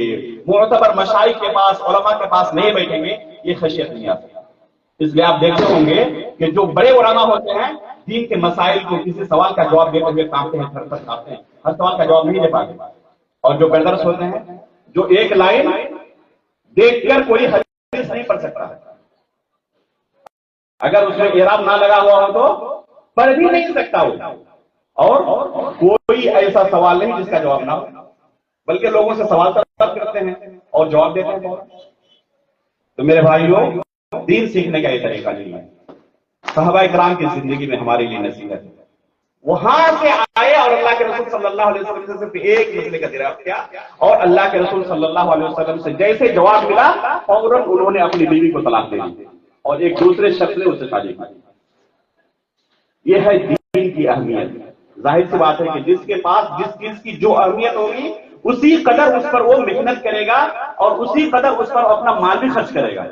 معتبر مشائخ کے پاس، علماء کے پاس نہیں بیٹھیں گے، یہ خشیت نہیں آتی۔ اس لیے آپ دیکھتے ہوں گے کہ جو بڑے علماء ہوتے ہیں دین کے مسائل کو کسی سوال کا جواب دیتے ہوئے کانپتے ہیں، تھر تھر کانپتے ہیں، ہر سوال کا جواب نہیں دے پاتے۔ اور جو بردرس ہوتے ہیں جو ایک لائن دیکھ کر کوئی حدیث نہیں پڑھ سکتا، اگر اس میں اعراب نہ لگا ہوا ہو تو پڑھ بھی نہیں سکتا وہ، اور کوئی ایسا سوال نہیں جس کا جواب نہ ہو، بلکہ لوگوں سے سوال طلب کرتے ہیں اور جواب دیتے ہیں۔ تو میرے بھائیوں، دین سیکھنے کا یہ طریقہ نہیں ہے۔ صحابہ کرام کی زندگی میں ہمارے لیے نصیحت ہے، وہاں سے آئے اور اللہ کے رسول صلی اللہ علیہ وسلم سے صرف ایک مسئلے کا دریافت کیا، اور اللہ کے رسول صلی اللہ علیہ وسلم سے جیسے جواب ملا فوراً انہوں نے اپنی بیوی کو طلاق دے دی اور ایک دوسرے شخص نے اسے شادی کی۔ یہ ہے دین کی اہمیت۔ ظاہر سی بات ہے کہ جس کے پاس جس چیز کی جو اہمیت ہوگی اسی قدر اس پر وہ محنت کرے گا اور اسی قدر اس پر اپنا مال بھی خرچ کرے گا۔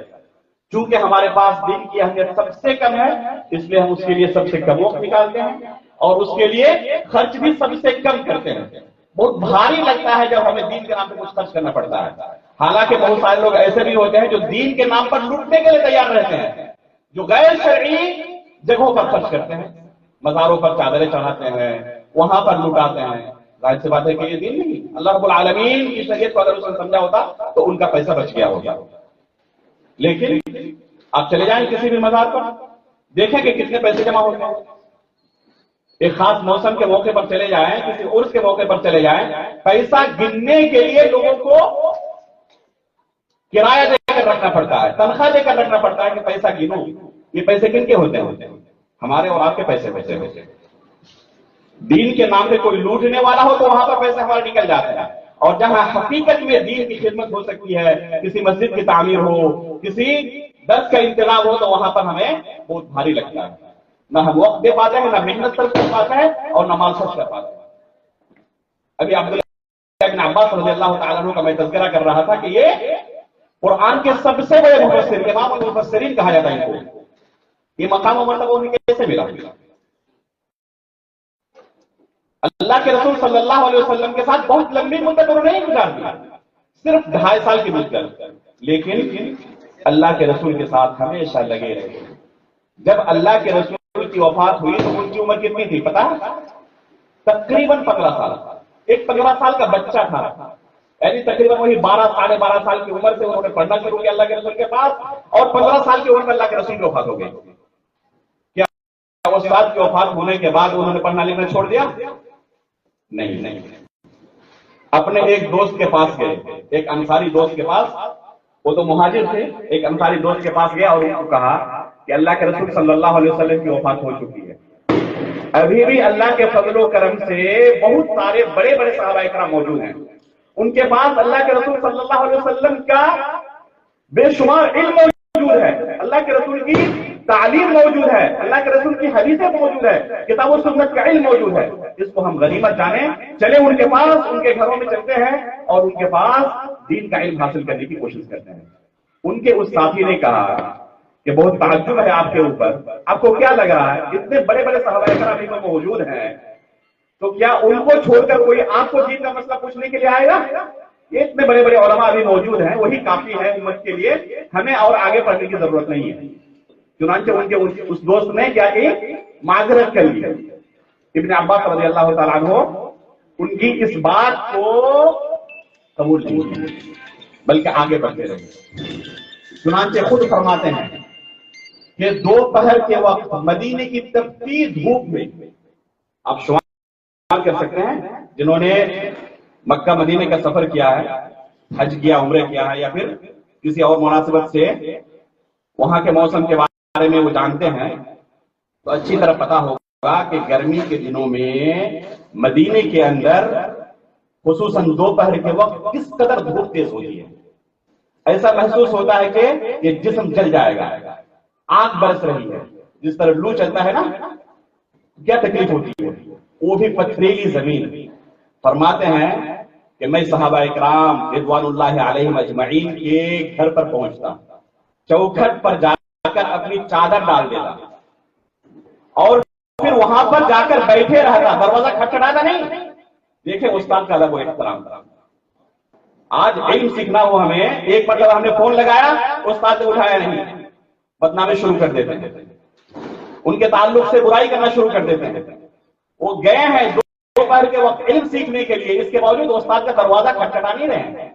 چونکہ ہمارے پاس دین کی اہمیت سب سے کم ہے، اس لیے ہم اس کے لیے سب سے کم وقت نکالتے ہیں اور اس کے لیے خرچ بھی سب سے کم کرتے ہیں۔ بہت بھاری لگتا ہے جب ہمیں دین کے نام پہ کچھ خرچ کرنا پڑتا ہے، حالانکہ بہت سارے لوگ ایسے بھی ہوتے ہیں جو دین کے نام پر لوٹنے کے لیے تیار رہتے ہیں، جو غیر شرعی جگہوں پر خرچ کرتے ہیں، مزاروں پر چادریں چڑھاتے ہیں، وہاں پر لوٹاتے ہیں۔ ظاہر سی بات ہے کہ یہ دین نہیں۔ اللہ رب العالمین کی شریعت کو اگر اس نے سمجھا ہوتا تو ان کا پیسہ بچ گیا ہوگا۔ لیکن آپ چلے جائیں کسی بھی مزار پر، دیکھیں کہ کتنے پیسے جمع ہوتے ہیں۔ ایک خاص موسم کے موقع پر چلے جائیں، کسی عرس کے موقع پر چلے جائیں، پیسہ گننے کے لیے لوگوں کو کرایہ دے کر رکھنا پڑتا ہے، تنخواہ دے کر رکھنا پڑتا ہے کہ پیسہ گنو۔ یہ پیسے کن کے ہوتے ہیں؟ ہمارے اور آپ کے پیسے بچے ہوتے ہیں۔ دین کے نام پہ کوئی لوٹنے والا ہو تو وہاں پر پیسے ہمارے نکل جاتے ہیں، اور جہاں حقیقت میں دین کی خدمت ہو سکتی ہے، کسی مسجد کی تعمیر ہو، کسی درس کا انتظام ہو، تو وہاں پر ہمیں بہت بھاری لگتا ہے۔ نہ ہم وقت دے پاتے ہیں، نہ محنت کر پاتے ہیں، اور نہ مال خرچ کر پاتے ہیں۔ ابھی عبداللہ بن عباس رضی اللہ تعالیٰ عنہ کا میں تذکرہ کر رہا تھا کہ یہ قرآن کے سب سے بڑے مفسر، امام المفسرین کہا جاتا ہے ان کو۔ یہ مقام و مرتبہ انہیں کیسے ملا؟ اللہ کے رسول صلی اللہ علیہ وسلم کے ساتھ بہت لمبی مدت انہوں نے نہیں گزار دی، صرف 2.5 سال کی مدت، لیکن اللہ کے رسول کے ساتھ ہمیشہ لگے رہے۔ جب اللہ کے رسول کی وفات ہوئی تو ان کی عمر کتنی تھی پتا؟ تقریباً 15 سال۔ ایک 15 سال کا بچہ تھا، یعنی تقریباً وہی 12 ساڑھے 12 سال کی عمر سے انہوں نے پڑھنا شروع کیا اللہ کے رسول کے پاس، اور 15 سال کی عمر میں اللہ کے رسول کی وفات ہو گئی۔ کیا استاد کی وفات ہونے کے بعد انہوں نے پڑھنا لکھنا چھوڑ دیا؟ نہیں، اپنے ایک دوست کے پاس گئے، ایک انصاری دوست کے پاس، وہ تو مہاجر تھے، ایک انصاری دوست کے پاس گیا اور ان کو کہا کہ اللہ کے رسول صلی اللہ علیہ وسلم کی وفات ہو چکی ہے، ابھی بھی اللہ کے فضل و کرم سے بہت سارے بڑے بڑے صحابہ کرام موجود ہیں، ان کے پاس اللہ کے رسول صلی اللہ علیہ وسلم کا بے شمار علم موجود ہے، اللہ کے رسول کی تعلیم موجود ہے، اللہ کے رسول کی حدیثیں موجود ہے، کتاب و سنت کا علم موجود ہے، اس کو ہم غنیمت جانیں، چلے ان کے پاس، ان کے گھروں میں چلتے ہیں اور ان کے پاس دین کا علم حاصل کرنے کی کوشش کرتے ہیں۔ ان کے اس ساتھی نے کہا کہ بہت تعجب ہے آپ کے اوپر، آپ کو کیا لگ رہا ہے اتنے بڑے بڑے صحابہ کرام میں موجود ہیں تو کیا ان کو چھوڑ کر کوئی آپ کو دین کا مسئلہ پوچھنے کے لیے آئے گا؟ یہ اتنے بڑے بڑے علماء ابھی موجود ہیں، وہی کافی ہے امت کے لیے، ہمیں اور آگے پڑھنے کی ضرورت نہیں ہے۔ چنانچہ ان کے اس دوست نے کیا کی؟ معذرت کر لی. ابن عباس رضی اللہ تعالیٰ عنہ ان کی اس بات کو قبول نہیں کی بلکہ آگے بڑھتے رہے. چنانچہ خود فرماتے ہیں کہ دوپہر کے وقت مدینے کی تپتی دھوپ میں، آپ شمار کر سکتے ہیں جنہوں نے مکہ مدینے کا سفر کیا ہے، حج کیا، عمرہ کیا ہے، یا پھر کسی اور مناسبت سے وہاں کے موسم کے بارے میں وہ جانتے ہیں، تو اچھی طرح پتا ہوگا کہ گرمی کے دنوں میں مدینے کے اندر خصوصاً دوپہر کے وقت کس قدر دھوپ تیز ہوتی ہے. ایسا محسوس ہوتا ہے کہ یہ جسم جل جائے گا، آگ برس رہی ہے. جس طرح لو چلتا ہے نا، کیا تکلیف ہوتی ہے، وہ بھی پتھریلی زمین. فرماتے ہیں کہ میں صحابہ اکرام رضوان اللہ علیہم اجمعین کے گھر پر پہنچتا، چوکھٹ پر جا کر اپنی چادر ڈال دیتا اور پھر وہاں پر جا کر بیٹھے رہتا، دروازہ کھٹکھٹاتا نہیں. دیکھیں استاد کا ادب و احترام. آج علم سیکھنا ہو ہمیں، ایک مرتبہ ہم نے فون لگایا، استاد نے اٹھایا نہیں، بدنامی شروع کر دیتے ہیں، ان کے تعلق سے برائی کرنا شروع کر دیتے ہیں. وہ گئے ہیں دوپہر کے وقت علم سیکھنے کے لیے، اس کے باوجود استاد کا دروازہ کھٹکھٹا نہیں رہے ہیں.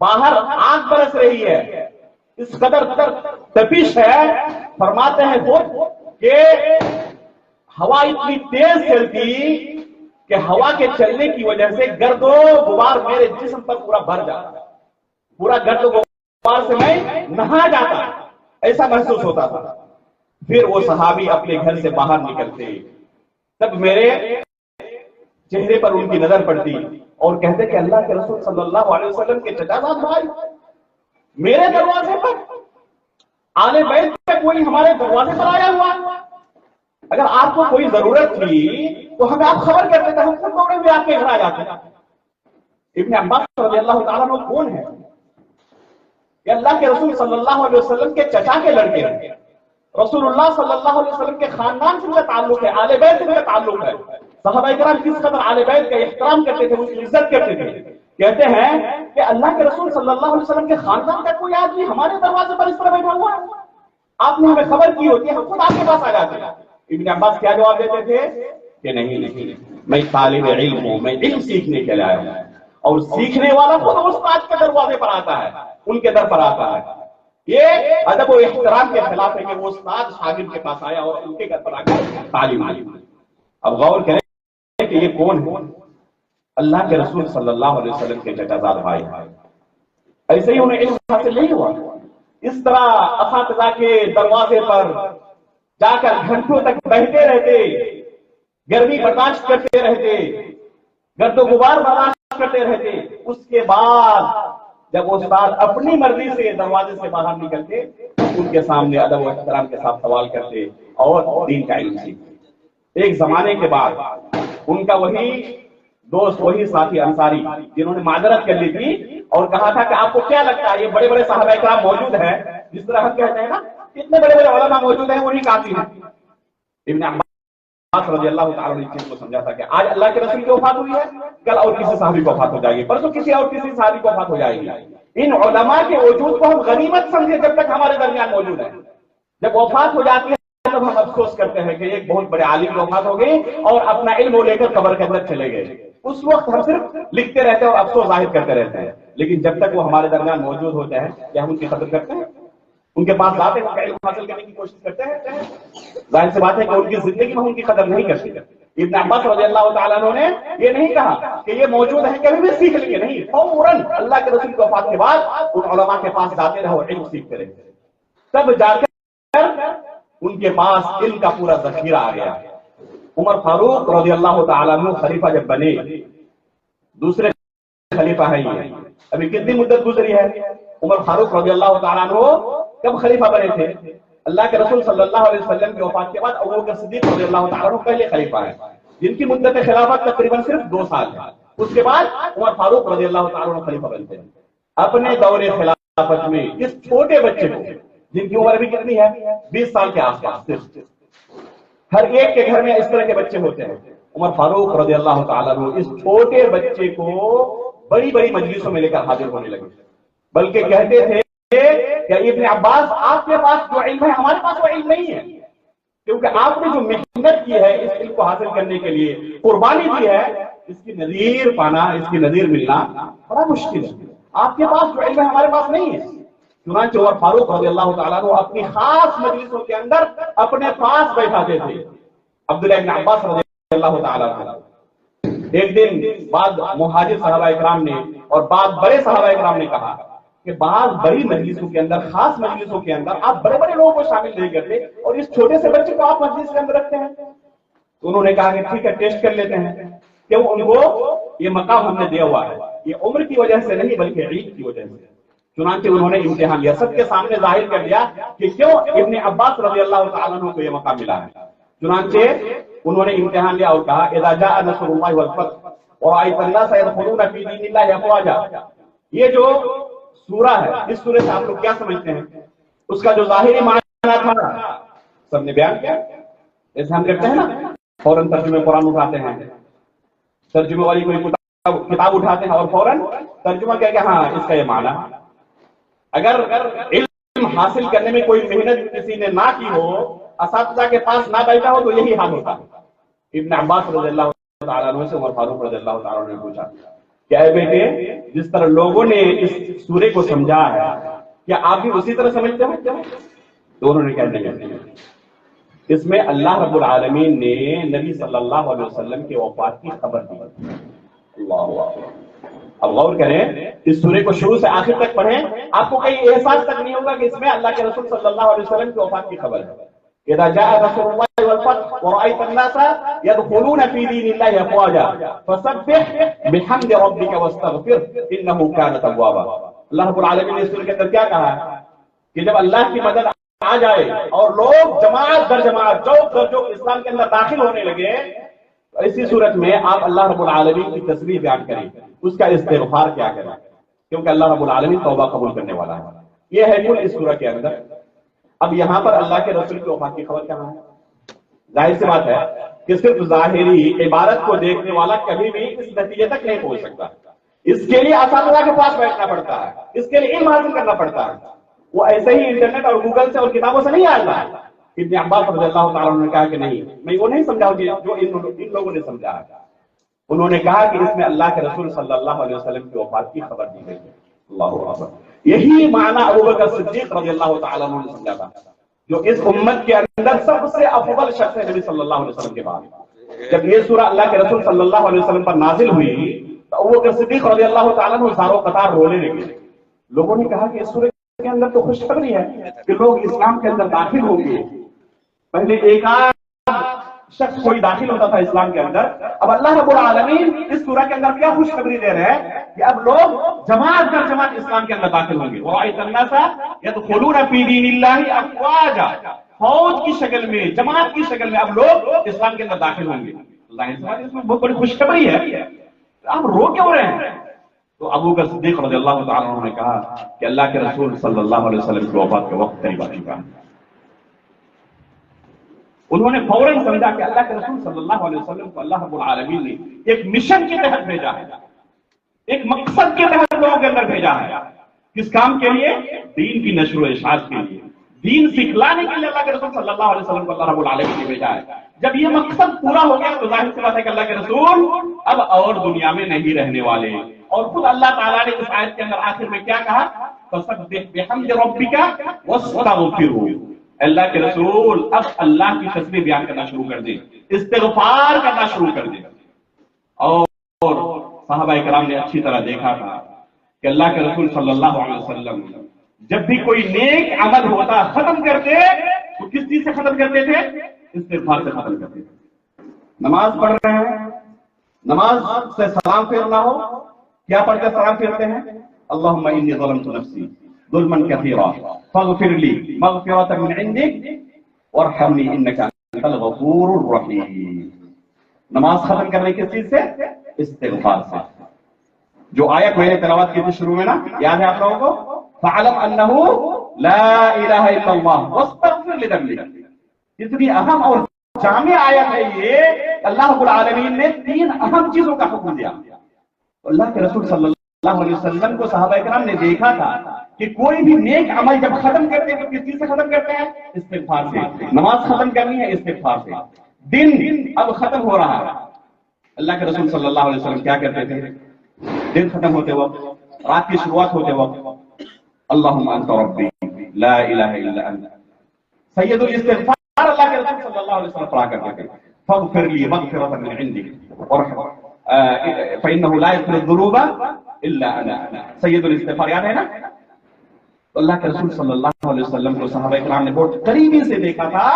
باہر آگ برس رہی ہے، اس قدر تپش ہے. فرماتے ہیں خود کہ ہوا اتنی تیز چلتی کہ ہوا کے چلنے کی وجہ سے گرد و غبار میرے جسم پر پورا بھر جاتا، پورا گرد و غبار سے میں نہا جاتا، ایسا محسوس ہوتا تھا. پھر وہ صحابی اپنے گھر سے باہر نکلتے، تب میرے چہرے پر ان کی نظر پڑتی اور کہتے کہ اللہ کے رسول صلی اللہ علیہ وسلم کے چچا صاحب بھائی میرے دروازے پر، آل بیت پہ کوئی ہمارے دروازے پر آیا ہوا. اگر آپ کو کوئی ضرورت تھی تو ہمیں آپ خبر کرتے تھے، ہم خود دوڑے ہوئے آپ کے گھر آ جاتے. ابن عباس رضی اللہ تعالیٰ عنہ کون ہے؟ کہ اللہ کے رسول صلی اللہ علیہ وسلم کے چچا کے لڑکے ہیں. رسول اللہ صلی اللہ علیہ وسلم کے خاندان سے ان کا تعلق ہے، آل بیت سے ان کا تعلق ہے. صحابہ کرام کس قدر آل بیت کا احترام کرتے تھے، اس کی عزت کرتے تھے. کہتے ہیں کہ اللہ کے رسول صلی اللہ علیہ وسلم کے خاندان کا کوئی آدمی ہمارے دروازے پر اس طرح بیٹھا ہوا ہے، آپ نے ہمیں خبر کی ہوتی ہے، ہم خود آپ کے پاس آ جاتے ہیں. ابن عباس کیا جواب دیتے تھے کہ نہیں، میں طالب علم ہوں، میں علم سیکھنے کے لیے آیا ہوں، اور سیکھنے والا خود استاد کے دروازے پر آتا ہے، ان کے در پر آتا ہے. یہ ادب و احترام کے خلاف ہے کہ وہ استاد شاگرد کے پاس آیا اور ان کے گھر پر آ کر تعلیم لی. اب غور کریں کہ یہ کون ہے؟ اللہ کے رسول صلی اللہ علیہ وسلم کے چچا زاد بھائی. ایسے ہی انہیں علم حاصل نہیں ہوا، اس طرح اساتذہ کے دروازے پر جا کر گھنٹوں تک بیٹھتے رہتے، گرمی برداشت کرتے رہتے، گرد و غبار برداشت کرتے رہتے. اس کے بعد جب وہ استاد اپنی مرضی سے دروازے سے باہر نکلتے، ان کے سامنے ادب و احترام کے ساتھ سوال کرتے اور دین کا علم سیکھتے. ایک زمانے کے بعد ان کا وہی دوست، وہی ساتھی انصاری جنہوں نے معذرت کر لی تھی اور کہا تھا کہ آپ کو کیا لگتا ہے یہ بڑے بڑے صحابہ کرام موجود ہیں، جس طرح ہم کہتے ہیں نا اتنے بڑے بڑے علماء موجود ہیں، وہی کافی ہیں. ابن عباس رضی اللہ تعالیٰ نے اس چیز کو سمجھا تھا کہ آج اللہ کے رسول کی وفات ہوئی ہے، کل اور کسی صحابی کو وفات ہو جائے گی، پرسوں کسی اور کسی صحابی کو وفات ہو جائے گی. ان علماء کے وجود کو ہم غنیمت سمجھے جب تک ہمارے درمیان موجود ہے. جب وفات ہو جاتی ہے تب ہم افسوس کرتے ہیں کہ ایک بہت بڑے عالم وفات ہو گئی اور اپنا علم لے کر قبر کے اندر چلے گئے. اس وقت ہم صرف لکھتے رہتے ہیں اور افسوس ظاہر کرتے رہتے ہیں، لیکن جب تک وہ ہمارے درمیان موجود ہوتے ہیں کیا ہم ان کی قدر کرتے ہیں؟ ان کے پاس جاتے ہیں، ان کا علم حاصل کرنے کی کوشش کرتے ہیں؟ ظاہر سی بات ہے کہ ان کی زندگی میں ان کی قدر نہیں کرتے. ابن عباس رضی اللہ تعالیٰ عنہ نے یہ نہیں کہا کہ یہ موجود ہے کبھی بھی سیکھ لیں گے، نہیں، فوراً اللہ کے رسول کی وفات کے بعد ان علماء کے پاس جاتے رہو، علم سیکھتے رہے. تب جا کر ان کے پاس علم کا پورا ذخیرہ آ گیا. عمر فاروق رضی اللہ تعالیٰ عنہ خلیفہ جب بنے، دوسرے خلیفہ ہے یہ، ابھی کتنی مدت گزری ہے؟ عمر فاروق رضی اللہ تعالیٰ عنہ کب خلیفہ بنے تھے؟ اللہ کے رسول صلی اللہ علیہ وسلم کی وفات کے بعد ابوبکر صدیق رضی اللہ تعالیٰ عنہ پہلے خلیفہ ہیں، جن کی مدت خلافت تقریباً صرف 2 سال ہے. اس کے بعد عمر فاروق رضی اللہ تعالیٰ عنہ خلیفہ بنتے ہیں. اپنے دور خلافت میں اس چھوٹے بچے کو، جن کی عمر ابھی کتنی ہے، 20 سال کے آس پاس، صرف ہر ایک کے گھر میں اس طرح کے بچے ہوتے ہیں. عمر فاروق رضی اللہ تعالیٰ عنہ اس چھوٹے بچے کو بڑی بڑی مجلسوں میں لے کر حاضر ہونے لگے، بلکہ کہتے تھے کہ ابن عباس آپ کے پاس جو علم ہے ہمارے پاس وہ علم نہیں ہے، کیونکہ آپ نے جو محنت کی ہے اس علم کو حاصل کرنے کے لیے، قربانی دی ہے، اس کی نظیر پانا، اس کی نظیر ملنا بڑا مشکل ہے۔ آپ کے پاس جو علم ہے ہمارے پاس نہیں ہے۔ چنانچہ عمر فاروق رضی اللہ تعالیٰ عنہ اپنی خاص مجلسوں کے اندر اپنے پاس بیٹھاتے تھے عبداللہ ابن عباس رضی اللہ تعالیٰ عنہ۔ ایک دن بعد مہاجر صحابہ اکرام نے اور بعد بڑے صحابہ اکرام نے کہا کہ بعض بڑی مجلسوں کے اندر، خاص مجلسوں کے اندر آپ بڑے بڑے لوگوں کو شامل نہیں کرتے اور اس چھوٹے سے بچے کو آپ مجلس کے اندر رکھتے ہیں۔ تو انہوں نے کہا کہ ٹھیک ہے، ٹیسٹ کر لیتے ہیں کہ ان کو یہ مقام ہم نے دیا ہوا ہے، یہ عمر کی وجہ سے نہیں بلکہ علم کی وجہ سے۔ چنانچہ انہوں نے امتحان لیا، سب کے سامنے ظاہر کر دیا کہ کیوں ابن عباس رضی اللہ تعالیٰ عنہ کو یہ مقام ملا ہے۔ چنانچہ انہوں نے امتحان لیا اور کہا اذا جاء نصر اللہ والفتح ورأيت الناس يدخلون في دين الله افواجا، یہ جو سورہ ہے اس سورے سے آپ لوگ کیا سمجھتے ہیں؟ اس کا جو ظاہری معنی تھا سب نے بیان کیا، جیسے ہم کرتے ہیں نا فوراً ترجمے قرآن اٹھاتے ہیں، ترجمے والی کوئی کتاب اٹھاتے ہیں اور فوراً ترجمہ کیا کہ ہاں اس کا یہ معنی۔ اگر علم حاصل کرنے میں کوئی محنت کسی نے نہ کی ہو، اساتذہ کے پاس نہ بیٹھا ہو، تو یہی حال ہوتا ہے۔ ابن عباس رضی اللہ تعالیٰ عنہ سے عمر فاروق رضی اللہ تعالیٰ عنہ نے پوچھا کہ اے بیٹے، جس طرح لوگوں نے اس سورے کو سمجھا ہے کیا آپ بھی اسی طرح سمجھتے ہو؟ دونوں نے کہا نہیں، اس میں اللہ رب العالمین نے نبی صلی اللہ علیہ وسلم کے وفات کی خبر دی۔ اللہ اکبر۔ اب غور کریں، اس سورے کو شروع سے آخر تک پڑھیں، آپ کو کہیں احساس تک نہیں ہوگا کہ اس میں اللہ کے رسول صلی اللہ علیہ وسلم کی وفات کی خبر ہے۔ اذا جاء نصر الله والفتح ورأيت الناس يدخلون في دين الله افواجا فسبح بحمد ربك واستغفر انه كان توابا۔ اللہ رب العالمین نے اس سورے کے اندر کیا کہا ہے کہ جب اللہ کی مدد آ جائے اور لوگ جماعت در جماعت چوک در چوک اسلام کے اندر داخل ہونے لگے، تو اسی صورت میں آپ اللہ رب العالمین کی تسبیح بیان کریں، اس کا استغفار کیا کریں، کیونکہ اللہ رب العالمین توبہ قبول کرنے والا ہے۔ یہ ہے کل اس سورہ کے اندر۔ اب یہاں پر اللہ کے رسول کی وفات کی خبر کہاں ہے؟ ظاہر سی بات ہے کہ صرف ظاہری عبارت کو دیکھنے والا کبھی بھی اس نتیجے تک نہیں پہنچ سکتا، اس کے لیے اساتذہ کے پاس بیٹھنا پڑتا ہے، اس کے لیے علم حاصل کرنا پڑتا ہے، وہ ایسے ہی انٹرنیٹ اور گوگل سے اور کتابوں سے نہیں آتا ہے۔ ابن عباس رضی اللہ تعالیٰ عنہ نے کہا کہ نہیں، میں وہ نہیں سمجھاؤں گی جو ان لوگوں نے سمجھا ہے۔ انہوں نے کہا کہ اس میں اللہ کے رسول صلی اللہ علیہ وسلم کی وفات کی خبر دی گئی ہے۔ اللہ اکبر۔ یہی معنی ابوبکر صدیق رضی اللہ تعالیٰ عنہ نے سمجھا تھا، جو اس امت کے اندر سب سے افضل شخص ہے نبی صلی اللہ علیہ وسلم کے بعد۔ جب یہ سورہ اللہ کے رسول صلی اللہ علیہ وسلم پر نازل ہوئی تو ابوبکر صدیق رضی اللہ تعالیٰ عنہ زاروں قطار رونے لگے۔ لوگوں نے کہا کہ اس سورہ کے اندر تو خوشخبری ہے کہ لوگ اسلام کے اندر داخل ہوں گے، پہلے ایک شخص کوئی داخل ہوتا تھا اسلام کے اندر، اب اللہ رب العالمین اس سورہ کے اندر کیا خوشخبری دے رہے ہیں کہ اب لوگ جماعت در جماعت اسلام کے اندر داخل ہوں گے۔ وَرَأَيْتَ النَّاسَ يَدْخُلُونَ فِي دِينِ اللَّهِ أَفْوَاجًا، فوج کی شکل میں، جماعت کی شکل میں اب لوگ اسلام کے اندر داخل ہوں گے۔ اللہ تعالیٰ اس میں بہت بڑی خوشخبری ہے، آپ رو کیوں رہے ہیں؟ تو ابوبکر صدیق رضی اللہ تعالیٰ عنہ نے کہا کہ اللہ کے رسول صلی اللہ علیہ وسلم کی وفات کا وقت قریب آ چکا ہے۔ انہوں نے فوراً سمجھا کہ اللہ کے رسول صلی اللہ علیہ وسلم کو اللہ رب العالمین نے ایک مشن کے تحت بھیجا ہے، ایک مقصد کے تحت لوگوں کے اندر بھیجا ہے۔ کس کام کے لیے؟ دین کی نشر و اشاعت کے لیے، دین سکھلانے کے لیے اللہ کے رسول صلی اللہ علیہ وسلم کو اللہ رب العالمین نے بھیجا ہے۔ جب یہ مقصد پورا ہو گیا تو ظاہر سی بات ہے کہ اللہ کے رسول اب اور دنیا میں نہیں رہنے والے، اور خود اللہ تعالیٰ نے اس آیت کے اندر آخر میں کیا کہا؟ فَسَبِّحْ بِحَمْدِ رَبِّكَ وَاسْتَغْفِرْهُ۔ اللہ کے رسول اب اللہ کی تسبیح بیان کرنا شروع کر دیں، استغفار کرنا شروع کر دیں۔ اور صحابہ کرام نے اچھی طرح دیکھا تھا کہ اللہ کے رسول صلی اللہ علیہ وسلم جب بھی کوئی نیک عمل ہوتا ختم کرتے تو کس چیز سے ختم کرتے تھے؟ استغفار سے ختم کرتے تھے۔ نماز پڑھ رہے ہیں، نماز سے سلام پھیرنا ہو، کیا پڑھ کر سلام پھیرتے ہیں؟ اللہم انی ظلمت نفسی ظلما کثیرا فاغفر لی مغفرۃ من عندک وارحمنی انک انت الغفور الرحیم۔ نماز ختم کرنے کس چیز سے؟ استغفار سے۔ جو آیت میں نے تلاوت کی تھی شروع میں نا، یاد ہے آپ لوگوں کو؟ فَعَلَمْ أَنَّهُ لَا إِلَهَ إِلَّا اللَّهُ وَاسْتَغْفِرْ لِذَنبِكَ۔ اتنی اہم اور جامع آیت ہے یہ، اللہ رب العالمین نے 3 اہم چیزوں کا حکم دیا۔ اللہ کے رسول صلی اللہ علیہ وسلم کو صحابہ کرام نے دیکھا تھا کہ کوئی بھی نیک عمل جب ختم کرتے ہیں تو کس چیز سے ختم کرتے ہیں؟ استغفار سے. نماز ختم کرنی ہے استغفار سے. دن اب ختم ہو رہا ہے. اللہ کے رسول صلی اللہ علیہ وسلم کیا کرتے تھے؟ دن ختم ہوتے وقت، رات کی شروعات ہوتے وقت، اللہم انت ربی لا الہ الا انت، سید الاستغفار اللہ کے رسول صلی اللہ علیہ وسلم پڑھا کرتے تھے. فاغفر لی مغفرۃ من عندک فإنه لا يغفر الذنوب الا انا. سید الاستغفار یاد ہے نا؟ تو اللہ کے رسول صلی اللہ علیہ وسلم کو صحابہ کرام نے بہت قریبی سے دیکھا تھا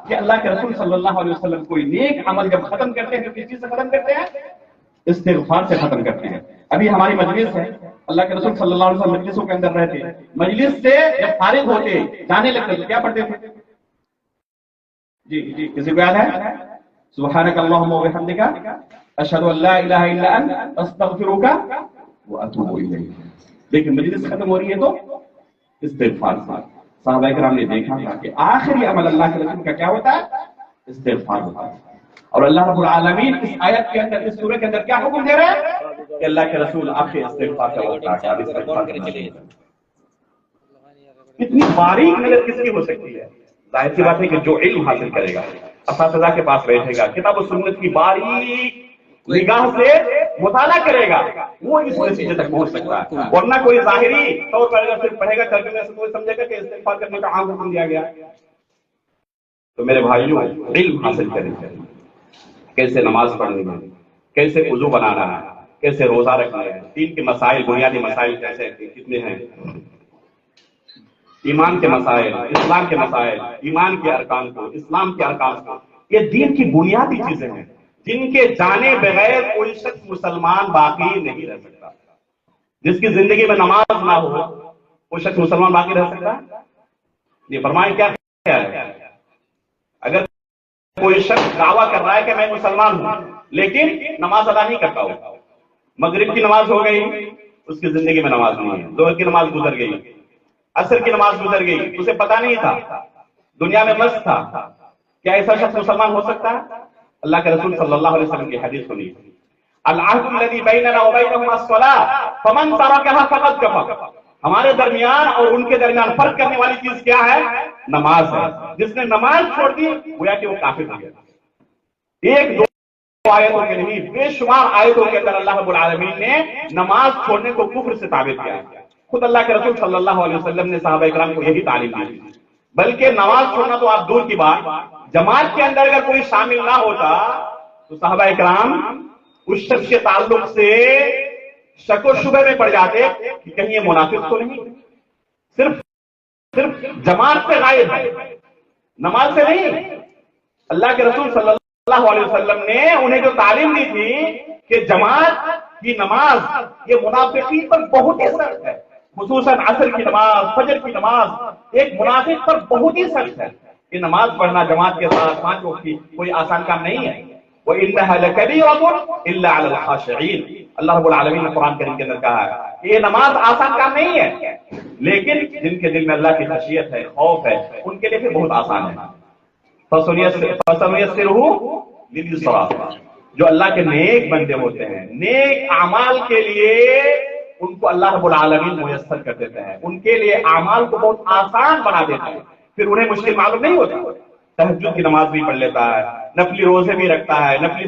کہ اللہ کے رسول صلی اللہ علیہ وسلم کوئی نیک عمل جب ختم کرتے ہیں تو کس چیز سے ختم کرتے ہیں؟ استغفار سے ختم کرتے ہیں. ابھی ہماری مجلس ہے، اللہ کے رسول صلی اللہ علیہ وسلم مجلسوں کے اندر رہتے، مجلس سے جب فارغ ہوتے جانے لگتے تو کیا پڑھتے تھے؟ جی کسی کو یاد ہے؟ سبحانک اللہم و بحمدک اشہد ان لا الہ الا انت استغفرک واتوب الیک. لیکن مجلس ختم ہو رہی ہے تو استغفار سے. صحابہ کرام نے دیکھا تھا کہ آخری عمل اللہ کے رسول کا کیا ہوتا ہے؟ استغفار ہوتا ہے. اور اللہ رب العالمین اس آیت کے اندر، اس سورہ کے اندر کیا حکم دے رہے ہیں کہ اللہ کے رسول آخری استغفار کا وقت ہے. اتنی باریک نظر کس کی ہو سکتی ہے؟ ظاہر سی بات ہے کہ جو علم حاصل کرے گا، اساتذہ کے پاس بیٹھے گا، کتاب و سنت کی باریک نگاہ سے مطالعہ کرے گا، وہ اس نتیجے تک پہنچ سکتا ہے. ورنہ کوئی ظاہری طور پر اگر صرف پڑھے گا ترجمے سے کوئی سمجھے گا کہ استغفار کرنے کا عام حکم دیا گیا. تو میرے بھائیوں، علم حاصل کریں، کیسے نماز پڑھنی ہے، کیسے وضو بنانا ہے، کیسے روزہ رکھنا ہے، دین کے مسائل، بنیادی مسائل کیسے کتنے ہیں، ایمان کے مسائل، اسلام کے مسائل، ایمان کے ارکان کو، اسلام کے ارکان کو، یہ دین کی بنیادی چیزیں ہیں جن کے جانے بغیر کوئی شخص مسلمان باقی نہیں رہ سکتا. جس کی زندگی میں نماز نہ ہو وہ شخص مسلمان باقی رہ سکتا ہے؟ یہ فرمائیں کیا ہے؟ اگر کوئی شخص دعویٰ کر رہا ہے کہ میں مسلمان ہوں لیکن نماز ادا نہیں کرتا ہوں، مغرب کی نماز ہو گئی، اس کی زندگی میں نماز نہیں ہے، ظہر کی نماز گزر گئی، عصر کی نماز گزر گئی، اسے پتا نہیں تھا، دنیا میں مست تھا، کیا ایسا شخص مسلمان ہو سکتا ہے؟ اللہ کے رسول صلی اللہ علیہ وسلم کی حدیث سنی، العہد الذی بیننا وبینہم الصلاۃ فمن ترکھا فقد کفر. ہمارے درمیان اور ان کے درمیان فرق کرنے والی چیز کیا ہے؟ نماز ہے. جس نے نماز چھوڑ دی گویا کہ وہ کافر ہو گیا. ایک دو آیتوں کے نہیں، بے شمار آیتوں کے اندر اللہ رب العالمین نے نماز چھوڑنے کو کفر سے ثابت کیا. خود اللہ کے رسول صلی اللہ علیہ وسلم نے صحابہ کرام کو یہی تعلیم دی. بلکہ نماز چھوڑنا تو آپ دور کی بات، جماعت کے اندر اگر کوئی شامل نہ ہوتا تو صحابہ کرام اس شخص کے تعلق سے شک و شبہ میں پڑ جاتے کہ کہیں یہ منافق تو نہیں، صرف جماعت سے غائب ہے، نماز سے نہیں. اللہ کے رسول صلی اللہ علیہ وسلم نے انہیں جو تعلیم دی تھی کہ جماعت کی نماز یہ منافقین پر بہت ہی سخت ہے، خصوصاً عصر کی نماز، فجر کی نماز ایک منافق پر بہت ہی سخت ہے. یہ نماز پڑھنا جماعت کے ساتھ 5 وقت کی کوئی آسان کام نہیں ہے. وَإِنَّهَا لَكَبِيرَةٌ إِلَّا عَلَى الْخَاشِعِينَ. اللہ رب العالمین نے قرآن کریم کے اندر کہا ہے کہ یہ نماز آسان کام نہیں ہے، لیکن جن کے دل میں اللہ کی خشیت ہے، خوف ہے، ان کے لیے بھی بہت آسان ہے. فَسَنُيَسِّرُهُ لِلْيُسْرَىٰ. جو اللہ کے نیک بندے ہوتے ہیں، نیک اعمال کے لیے ان کو اللہ رب العالمین میسر کر دیتے ہیں، ان کے لیے اعمال کو بہت آسان بنا دیتے ہیں، پھر انہیں مشکل معلوم نہیں ہوتا. تہجد کی نماز بھی پڑھ لیتا ہے، نفلی روزے بھی رکھتا ہے، نفلی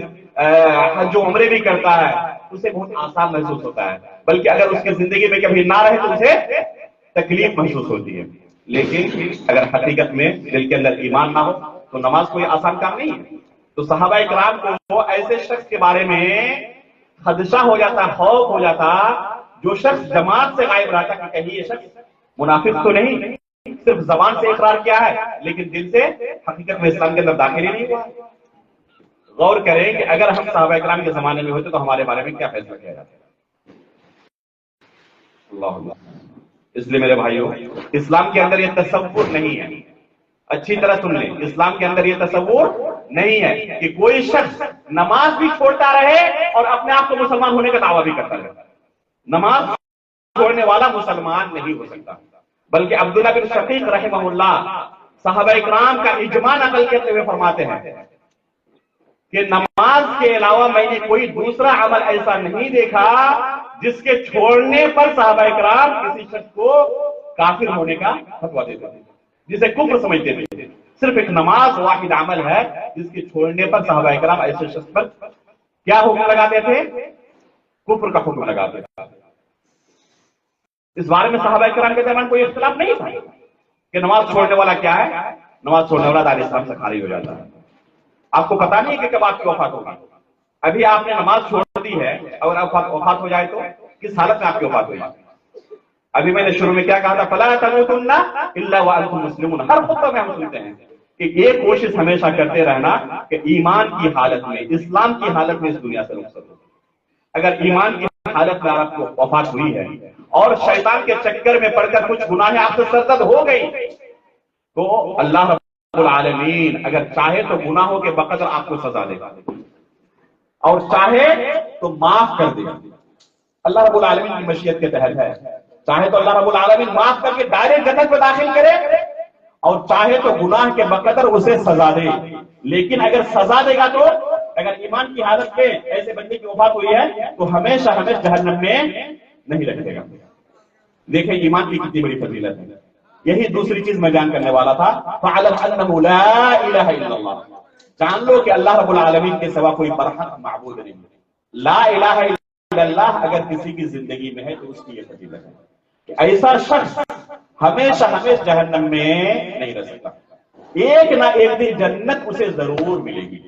حج و عمرے بھی کرتا ہے، اسے بہت آسان محسوس ہوتا ہے. بلکہ اگر اس کی زندگی میں کبھی نہ رہے تو اسے تکلیف محسوس ہوتی ہے. لیکن اگر حقیقت میں دل کے اندر ایمان نہ ہو تو نماز کوئی آسان کام نہیں ہے. تو صحابہ کرام کو ایسے شخص کے بارے میں خدشہ ہو جاتا، خوف ہو جاتا جو شخص جماعت سے غائب رہتا کہ کہیں یہ شخص منافق تو نہیں، صرف زبان سے اقرار کیا ہے لیکن دل سے حقیقت میں اسلام کے اندر داخل ہی نہیں ہوا. غور کریں کہ اگر ہم صحابہ کرام کے زمانے میں ہوتے تو ہمارے بارے میں کیا فیصلہ کیا جاتا. اللہ. اس لیے میرے بھائیوں، اسلام کے اندر یہ تصور نہیں ہے، اچھی طرح سن لیں، اسلام کے اندر یہ تصور نہیں ہے کہ کوئی شخص نماز بھی چھوڑتا رہے اور اپنے آپ کو مسلمان ہونے کا دعویٰ بھی کرتا رہے. نماز چھوڑنے والا مسلمان نہیں ہو سکتا. بلکہ عبداللہ بن شقیق رحمہ اللہ صحابہ اکرام کا اجماع نقل کرتے ہوئے فرماتے ہیں کہ نماز کے علاوہ میں نے کوئی دوسرا عمل ایسا نہیں دیکھا جس کے چھوڑنے پر صحابہ کرام کسی شخص کو کافر ہونے کا فتویٰ دیتے تھے، جسے کفر سمجھتے تھے. صرف ایک نماز واحد عمل ہے جس کے چھوڑنے پر صحابہ کرام ایسے شخص پر کیا حکم لگاتے تھے؟ کفر کا حکم لگاتے تھے. اس بارے میں صحابہ کرام کے درمیان کوئی اختلاف نہیں تھا کہ نماز چھوڑنے والا کیا ہے، نماز چھوڑنے والا دار اسلام سے خارج ہو جاتا ہے. آپ کو پتا نہیں ہے کہ کب آپ کی وفات ہوگی. ابھی آپ نے نماز چھوڑ دی ہے اور وفات ہو جائے تو کس حالت میں آپ کی وفات ہوگی؟ ابھی میں نے شروع میں کیا کہا تھا؟ فلا تموتن الا وانتم مسلمون. ہر خطبہ میں ہم سنتے ہیں کہ یہ کوشش ہمیشہ کرتے رہنا کہ ایمان کی حالت میں، اسلام کی حالت میں اس دنیا سے رخصت ہو. اگر ایمان کی حالت میں آپ کو وفات ہوئی ہے اور شیطان کے چکر میں پڑ کر کچھ گناہیں آپ سے سرزد ہو گئی تو اللہ رب العالمین اگر چاہے تو گناہوں کے بقدر آپ کو سزا دے گا اور چاہے تو معاف کر دے گا. اللہ رب العالمین کی مشیت کے تحت ہے. چاہے تو اللہ رب العالمین معاف کر کے ڈائریکٹ جنت میں داخل کرے اور چاہے تو گناہ کے بقدر اسے سزا دے. لیکن اگر سزا دے گا تو اگر ایمان کی حالت میں ایسے بندے کی وفات ہوئی ہے تو ہمیشہ ہمیں جہنم میں نہیں رکھے گا. دیکھیں ایمان کی کتنی بڑی فضیلت ہے. یہی دوسری چیز میں بیان کرنے والا تھا. فَعَلَمْ أَنَّهُ لَا إِلَهَ إِلَّا اللَّهُ. جان لو کہ اللہ رب العالمین کے سوا کوئی برحق معبود نہیں. لا الہ الا اللہ اگر کسی کی زندگی میں ہے تو اس کی یہ فضیلت ہے کہ ایسا شخص ہمیشہ جہنم میں نہیں رہ سکتا. ایک نہ ایک دن جنت اسے ضرور ملے گی.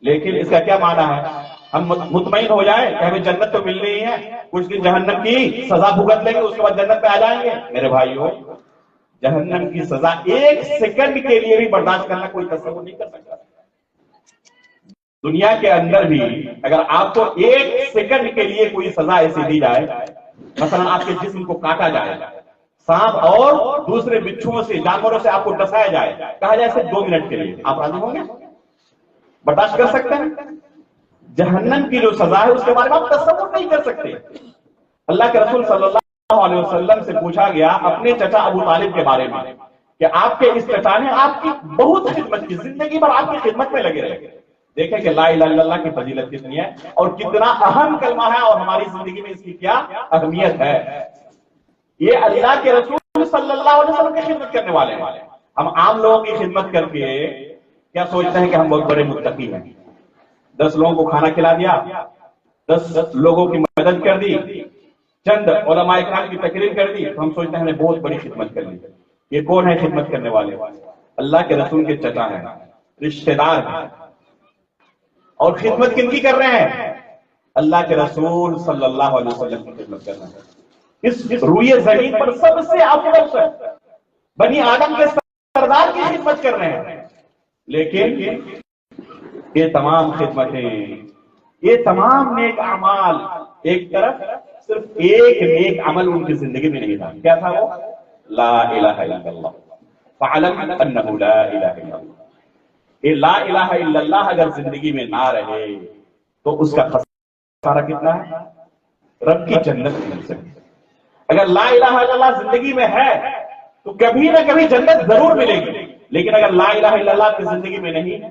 لیکن اس کا کیا معنی ہے؟ ہم مطمئن ہو جائیں کہ ہمیں جنت تو مل رہی ہے، کچھ دن جہنم کی سزا بھگت لیں گے، اس کے بعد جنت پہ آ جائیں گے. میرے بھائیو، جہنم کی سزا ایک سیکنڈ کے لیے بھی برداشت کرنا کوئی تصور نہیں کر سکتا. دنیا کے اندر بھی اگر آپ کو ایک سیکنڈ کے لیے کوئی سزا ایسی دی جائے، مثلا آپ کے جسم کو کاٹا جائے، سانپ اور دوسرے بچھوؤں سے، جانوروں سے آپ کو ڈسایا جائے، کہا جائے صرف 2 منٹ کے لیے، آپ راضی ہوں گے؟ برداشت کر سکتے ہیں؟ جہنم کی جو سزا ہے اس کے بارے میں آپ تصور نہیں کر سکتے. اللہ کے رسول صلی اللہ علیہ وسلم سے پوچھا گیا اپنے چچا ابو طالب کے بارے میں کہ آپ کے اس چچا نے آپ کی بہت خدمت کی، زندگی بھر آپ کی خدمت میں لگے رہے. دیکھیں کہ لا الہ الا اللہ کی فضیلت کتنی ہے اور کتنا اہم کلمہ ہے اور ہماری زندگی میں اس کی کیا اہمیت ہے. یہ اللہ کے رسول صلی اللہ علیہ وسلم کی خدمت کرنے والے ہیں. ہم عام لوگوں کی خدمت کر کے کیا سوچتے ہیں کہ ہم بہت بڑے متقی ہیں. 10 لوگوں کو کھانا کھلا دیا، 10 لوگوں کی مدد کر دی، چند علماء اکرام کی تقریر کر دی تو ہم سوچتے ہیں ہم نے بہت بڑی خدمت کر لی. یہ کون ہے خدمت کرنے والے؟ اللہ کے رسول کے چچا ہیں، رشتہ دار ہیں. اور خدمت کن کی کر رہے ہیں؟ اللہ کے رسول صلی اللہ علیہ وسلم کی خدمت کر رہے ہیں. اس روئے زمین پر سب سے افضل شخص بنی آدم کے سردار کی خدمت کر رہے ہیں. لیکن یہ تمام خدمتیں، یہ تمام نیک اعمال ایک طرف، صرف ایک نیک عمل ان کی زندگی میں نہیں تھا. کیا تھا وہ؟ لا الہ الا اللہ. فعلم انہ لا الہ الا اللہ. یہ لا الہ الا اللہ اگر زندگی میں نہ رہے تو اس کا خسارہ کتنا ہے؟ رب کی جنت مل سکتی. اگر لا الہ الا اللہ زندگی میں ہے تو کبھی نہ کبھی جنت ضرور ملے گی. لیکن اگر لا الہ الا اللہ کی زندگی میں نہیں،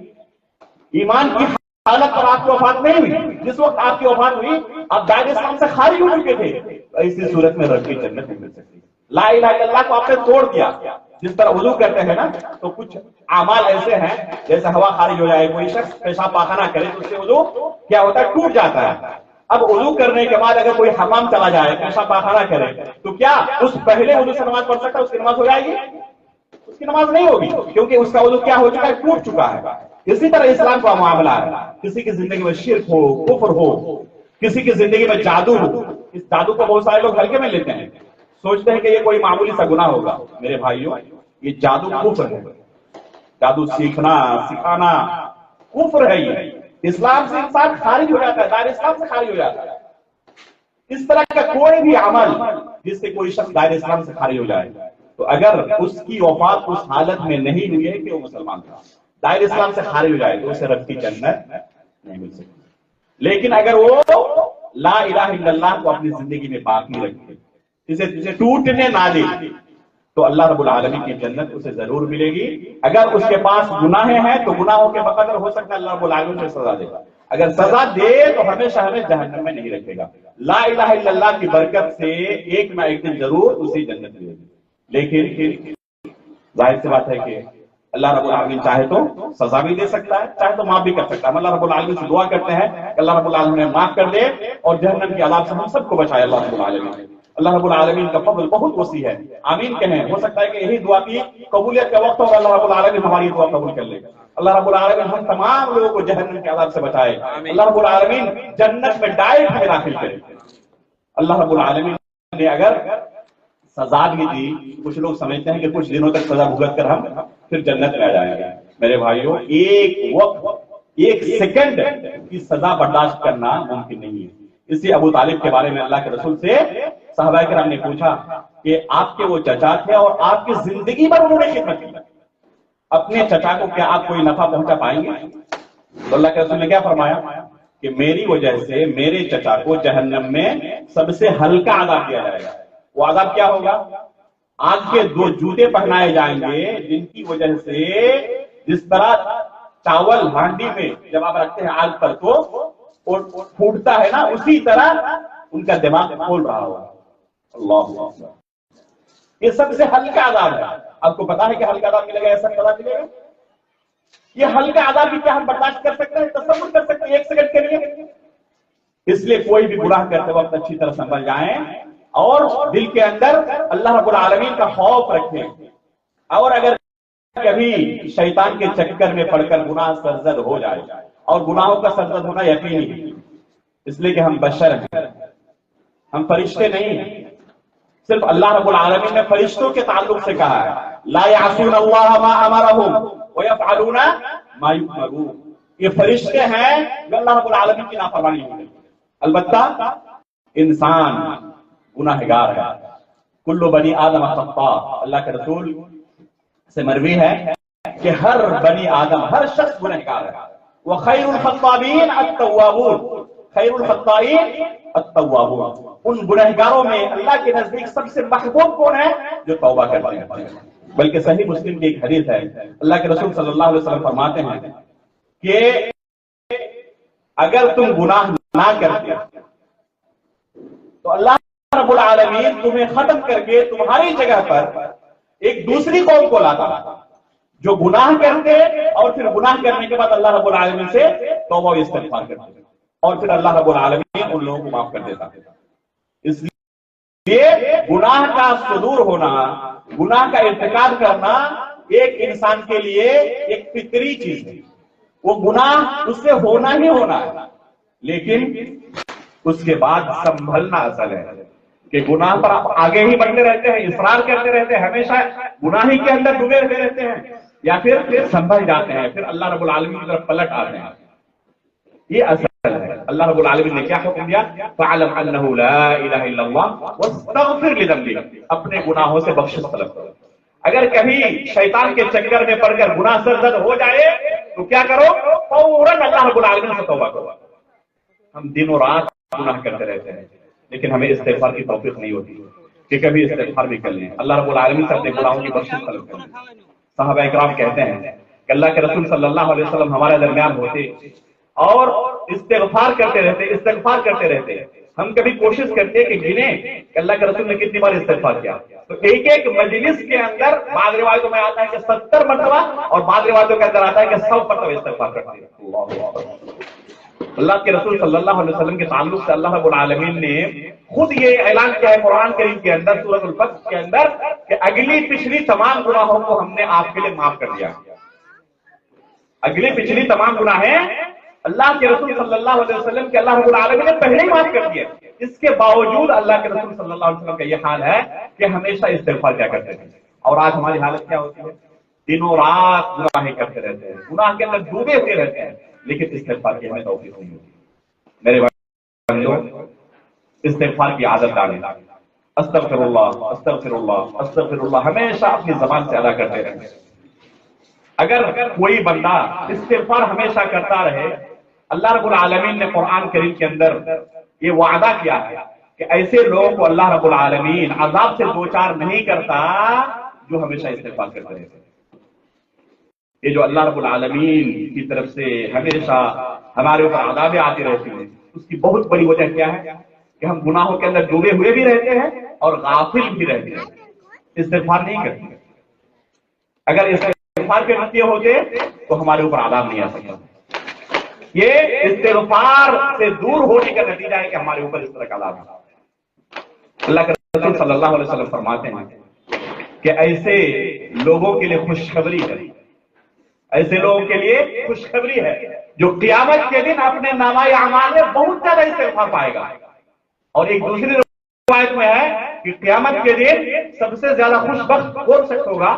ایمان کی حالت پر آپ کی وفات نہیں ہوئی، جس وقت آپ کی وفات ہوئی آپ دائرہ اسلام سے خارج ہو چکے تھے، ایسی صورت میں رب کی جنت نہیں مل سکتی. لا الہ الا اللہ کو آپ نے توڑ دیا. جس طرح وضو کرتے ہیں نا تو کچھ اعمال ایسے ہیں جیسے ہوا خارج ہو جائے، کوئی شخص پیشاب پاخانہ کرے تو اس سے وضو کیا ہوتا ہے؟ ٹوٹ جاتا ہے. اب وضو کرنے کے بعد اگر کوئی حمام چلا جائے، پیشاب پاخانہ کرے تو کیا اس پہلے وضو سے نماز پڑھ سکتا ہے؟ اس کی نماز ہو جائے گی؟ اس کی نماز نہیں ہوگی، کیونکہ اس کا وضو کیا ہو چکا ہے؟ ٹوٹ چکا ہے. اسی طرح اسلام کا معاملہ ہے. کسی کی زندگی میں شرک ہو، کفر ہو، کسی کی زندگی میں جادو ہو، اس جادو کو بہت سارے لوگ ہلکے میں لیتے ہیں، سوچتے ہیں کہ یہ کوئی معمولی سا گناہ ہوگا. میرے بھائیوں، یہ جادو کفر ہے. جادو سیکھنا، سکھانا کفر ہے. یہ اسلام سے انسان خارج ہو جاتا ہے، دائرہ اسلام سے خارج ہو جاتا ہے. اس طرح کا کوئی بھی عمل جس سے کوئی شخص دائرہ اسلام سے خارج ہو جائے تو اگر اس کی وفات اس حالت میں نہیں ہوئی ہے کہ وہ مسلمان تھا، دائرہ اسلام سے خارج ہو جائے تو اسے رب کی جنت نہیں مل سکتی. لیکن اگر وہ لا الہ الا اللہ کو اپنی زندگی میں باقی رکھے، اسے ٹوٹنے نہ دے، تو اللہ رب العالمین کی جنت اسے ضرور ملے گی. اگر اس کے پاس گناہیں ہیں تو گناہوں کے بقدر ہو سکتا ہے اللہ رب العالمین سے سزا دے گا. اگر سزا دے تو ہمیشہ ہمیں جہنم میں نہیں رکھے گا. لا الہ الا اللہ کی برکت سے ایک نہ ایک دن ضرور اسی جنت میں. لیکن ظاہر سی بات ہے کہ اللہ رب العالمین چاہے تو سزا بھی دے سکتا ہے، چاہے تو معاف بھی کر سکتا ہے. اللہ رب العالمین سے دعا کرتے ہیں کہ اللہ رب العالمین معاف کر دے اور جہنم کے عذاب سے ہم سب کو بچائے اللہ رب العالمین. اللہ رب العالمین کا فضل بہت وسیع ہے. آمین کہیں. ہو سکتا ہے کہ یہی دعا کی قبولیت کا وقت ہو اور اللہ رب العالمین ہماری دعا قبول کر لے. اللہ رب العالمین ہم تمام لوگوں کو جہنم کے عذاب سے بچائے. اللہ رب العالمین جنت میں ڈائریکٹ ہمیں داخل کرے. اللہ رب العالمین نے اگر سزا بھی دی، کچھ لوگ سمجھتے ہیں کہ کچھ دنوں تک سزا بھگت کر ہم پھر جنت میں آ جائیں گے. میرے بھائیوں، ایک وقت، ایک سیکنڈ کی سزا برداشت کرنا ممکن نہیں ہے. اسی ابو طالب کے بارے میں اللہ کے رسول سے صحابہ کرام نے پوچھا کہ آپ کے وہ چچا تھے اور آپ کی زندگی بھر انہوں نے خدمت کی، اپنے چچا کو کیا آپ کوئی نفع پہنچا پائیں گے؟ تو اللہ کے رسول نے کیا فرمایا کہ میری وجہ سے میرے چچا کو جہنم میں سب سے ہلکا عذاب دیا جائے گا. وہ عذاب کیا ہوگا؟ آگ کے 2 جوتے پہنائے جائیں گے جن کی وجہ سے جس طرح چاول ہانڈی میں جب آپ رکھتے ہیں آگ پر تو پھوٹتا ہے نا، اسی طرح ان کا دماغ کھول رہا ہوگا. اللہ، یہ سب سے ہلکا عذاب ہے. آپ کو پتا ہے کہ ہلکا عذاب ملے گا، ایسا عذاب ملے گا؟ یہ ہلکا عذاب بھی کیا ہم برداشت کر سکتے ہیں، تصور کر سکتے ہیں ایک سیکنڈ کے لیے؟ اس لیے کوئی بھی گناہ کرتے وقت اچھی طرح سنبھل جائیں اور دل کے اندر اللہ رب العالمین کا خوف رکھیں. اور اگر کبھی شیطان کے چکر میں پڑ کر گناہ سرزد ہو جائے، اور گناہوں کا سرزد ہونا یقینی ہے، اس لیے کہ ہم بشر ہیں، ہم فرشتے نہیں ہیں. صرف اللہ رب العالمین نے فرشتوں کے تعلق سے کہا ہے لا یعصون اللہ ما امرهم ویفعلون ما یؤمرون. یہ فرشتے ہیں جو اللہ رب العالمین کی نافرمانی نہیں کرتے. البتہ انسان گناہگار ہے. کل بنی آدم خطاء. اللہ کے رسول سے مروی ہے کہ ہر بنی آدم، ہر شخص گنہگار ہے. وخیر الخطابین التوابون. خیر الخطائین التوابون. ان گنہگاروں میں اللہ کے نزدیک سب سے محبوب کون ہے؟ جو توبہ کرتے ہیں. بلکہ صحیح مسلم کی ایک حدیث ہے، اللہ کے رسول صلی اللہ علیہ وسلم فرماتے ہیں کہ اگر تم گناہ نہ کرتے تو اللہ رب العالمین تمہیں ختم کر کے تمہاری جگہ پر ایک دوسری قوم کو لاتا جو گناہ کرتے اور پھر گناہ کرنے کے بعد اللہ رب العالمین سے توبہ و استغفار کرتے اور پھر اللہ رب العالمین ان لوگوں کو معاف کر دیتا. اس لیے گناہ کا صدور ہونا، گناہ کا ارتکاب کرنا ایک انسان کے لیے ایک فطری چیز ہے. وہ گناہ اس سے ہونا ہی ہونا ہے، لیکن اس کے بعد سنبھلنا اصل ہے کہ گناہ پر آپ آگے ہی بڑھتے رہتے ہیں، اصرار کرتے رہتے ہیں، ہمیشہ گناہ ہی کے اندر ڈوبے رہتے ہیں، یا پھر سنبھل جاتے ہیں، پھر اللہ رب العالمین کی طرف پلٹ آتے ہیں. یہ اصل ہے. اللہ رب العالمین نے کیا حکم دیا؟ فَعَلَمْ أَنَّهُ لَا إِلَهَ إِلَّا اللَّهُ وَاسْتَغْفِرْ لِذَنبِكَ. اپنے گناہوں سے بخشش طلب کرو. اگر کبھی شیطان کے چکر میں پڑ کر گناہ سرزد ہو جائے تو کیا کرو؟ فوراً اللہ رب العالمین سے توبہ کرو. ہم دن و رات گناہ کرتے رہتے ہیں لیکن ہمیں استغفار کی توفیق نہیں ہوتی کہ کبھی استغفار بھی کر لیں، اللہ رب العالمین سے اپنے گناہوں کی بخشش طلب کریں. صحابہ کرام کہتے ہیں کہ اللہ کے رسول صلی اللہ علیہ وسلم ہمارے درمیان ہوتے اور استغفار کرتے رہتے. ہم کبھی کوشش کرتے کہ گنیں کہ اللہ کے رسول نے کتنی بار استغفار کیا، تو ایک مجلس کے اندر بعض روایتوں میں آتا ہے کہ 70 مرتبہ اور بعض روایتوں کے اندر آتا ہے کہ 100 مرتبہ استغفار کرتے ہیں. اللہ کے رسول صلی اللہ علیہ وسلم کے تعلق سے اللہ رب العالمین نے خود یہ اعلان کیا ہے قرآن کریم کے اندر سورۃ الفتح کے اندر کہ اگلی پچھلی تمام گناہوں کو ہم نے آپ کے لیے معاف کر دیا. اگلی پچھلی تمام گناہیں اللہ کے رسول صلی اللہ علیہ وسلم کے اللہ رب العالمین نے پہلے ہی معاف کر دیا. اس کے باوجود اللہ کے رسول صلی اللہ علیہ وسلم کا یہ حال ہے کہ ہمیشہ استغفار کیا کرتے تھے. اور آج ہماری حالت کیا ہوتی ہے؟ دنوں رات گناہیں کرتے رہتے ہیں، گناہ کے اندر ڈوبے ہوئے رہتے ہیں، لیکن استغفار کی ہمیں توفیق نہیں ہوتی. میرے بھائیو، استغفار کی عادت ڈالیں. استغفر اللہ استغفر اللہ استغفر اللہ ہمیشہ اپنی زبان سے ادا کرتے رہیں. اگر کوئی بندہ استغفار ہمیشہ کرتا رہے، اللہ رب العالمین نے قرآن کریم کے اندر یہ وعدہ کیا ہے کہ ایسے لوگوں کو اللہ رب العالمین عذاب سے دوچار نہیں کرتا جو ہمیشہ استغفار کرتے رہتے. یہ جو اللہ رب العالمین کی طرف سے ہمیشہ ہمارے اوپر عذابیں آتی رہتی ہیں. اس کی بہت بڑی وجہ کیا ہے کہ ہم گناہوں کے اندر ڈوبے ہوئے بھی رہتے ہیں اور غافل بھی رہتے ہیں. استغفار نہیں کرتے. اگر استغفار کے نتیجے ہوتے تو ہمارے اوپر عذاب نہیں آ سکتا. یہ استغفار سے دور ہونے کا نتیجہ ہے کہ ہمارے اوپر اس طرح کا عذاب ہے. اللہ کے رسول صلی اللہ علیہ وسلم فرماتے ہیں کہ ایسے لوگوں کے لیے خوشخبری ہے، ایسے لوگوں کے لیے خوشخبری ہے جو قیامت کے دن اپنے نامہ اعمال میں بہت زیادہ استغفار پائے گا. اور ایک دوسری روایت میں ہے کہ قیامت کے دن سب سے زیادہ خوش بخت کون شخص ہوگا؟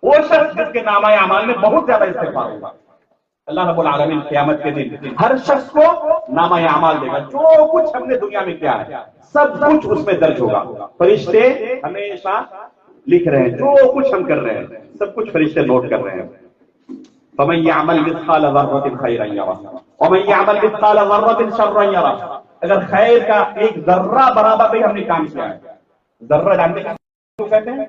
وہ شخص جس کے نامہ اعمال میں بہت زیادہ استغفار ہوگا. اللہ رب العالمین قیامت کے دن ہر شخص کو نامہ اعمال دے گا. جو کچھ ہم نے دنیا میں کیا ہے سب کچھ اس میں درج ہوگا. فرشتے ہمیشہ لکھ رہے ہیں جو کچھ ہم کر رہے ہیں، سب کچھ فرشتے نوٹ کر رہے ہیں. فَمَن يَعْمَلْ مِثْقَالَ ذَرَّةٍ خَيْرًا يَرَهُ وَمَن يَعْمَلْ مِثْقَالَ ذَرَّةٍ شَرًّا يَرَهُ. اگر خیر کا ایک ذرہ برابر بھی ہم نے کام کیا ہے، ذرہ جانتے ہیں کیا کہتے ہیں؟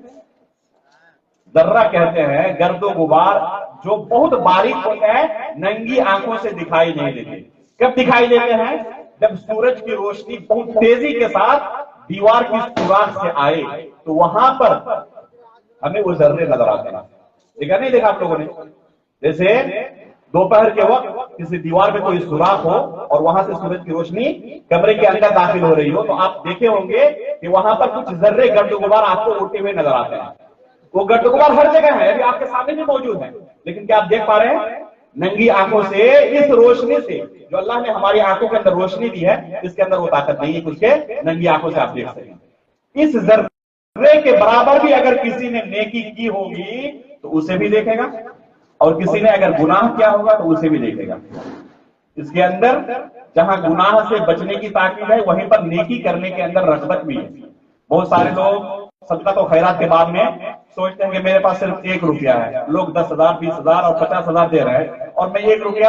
ذرہ کہتے ہیں گرد و غبار جو بہت باریک ہوتے ہیں، ننگی آنکھوں سے دکھائی نہیں دیتے. کب دکھائی دیتے ہیں؟ جب سورج کی روشنی بہت تیزی کے ساتھ دیوار کی سوراخ سے آئے تو وہاں پر ہمیں وہ ذرے نظر آتے ہیں. دیکھا نہیں دیکھا آپ لوگوں نے؟ جیسے دوپہر کے وقت کسی دیوار میں کوئی سوراخ ہو اور وہاں سے سورج کی روشنی کمرے کے اندر داخل ہو رہی ہو تو آپ دیکھے ہوں گے کہ وہاں پر کچھ ذرے گرد و غبار آپ کو اڑتے ہوئے نظر آتے ہیں. وہ گرد و غبار ہر جگہ ہے، ابھی آپ کے سامنے بھی موجود ہے، لیکن کیا آپ دیکھ پا رہے ہیں؟ ننگی آنکھوں سے اس روشنی سے جو اللہ نے ہماری آنکھوں کے اندر روشنی دی ہے، اس کے اندر وہ طاقت نہیں ہے کچھ کے ننگی آنکھوں سے آپ دیکھ سکیں. اس ذرے کے برابر بھی اگر کسی نے نیکی کی ہوگی تو اسے بھی دیکھے گا، اور کسی نے اگر گناہ کیا ہوگا تو اسے بھی دیکھے گا. اس کے اندر جہاں گناہ سے بچنے کی تاکید ہے وہیں پر نیکی کرنے کے اندر رغبت بھی ہے. بہت سارے لوگ صدقہ و خیرات کے بعد میں سوچتے ہیں کہ میرے پاس صرف 1 روپیہ ہے، لوگ 10,000 20,000 اور 50,000 دے رہے ہیں اور میں 1 روپیہ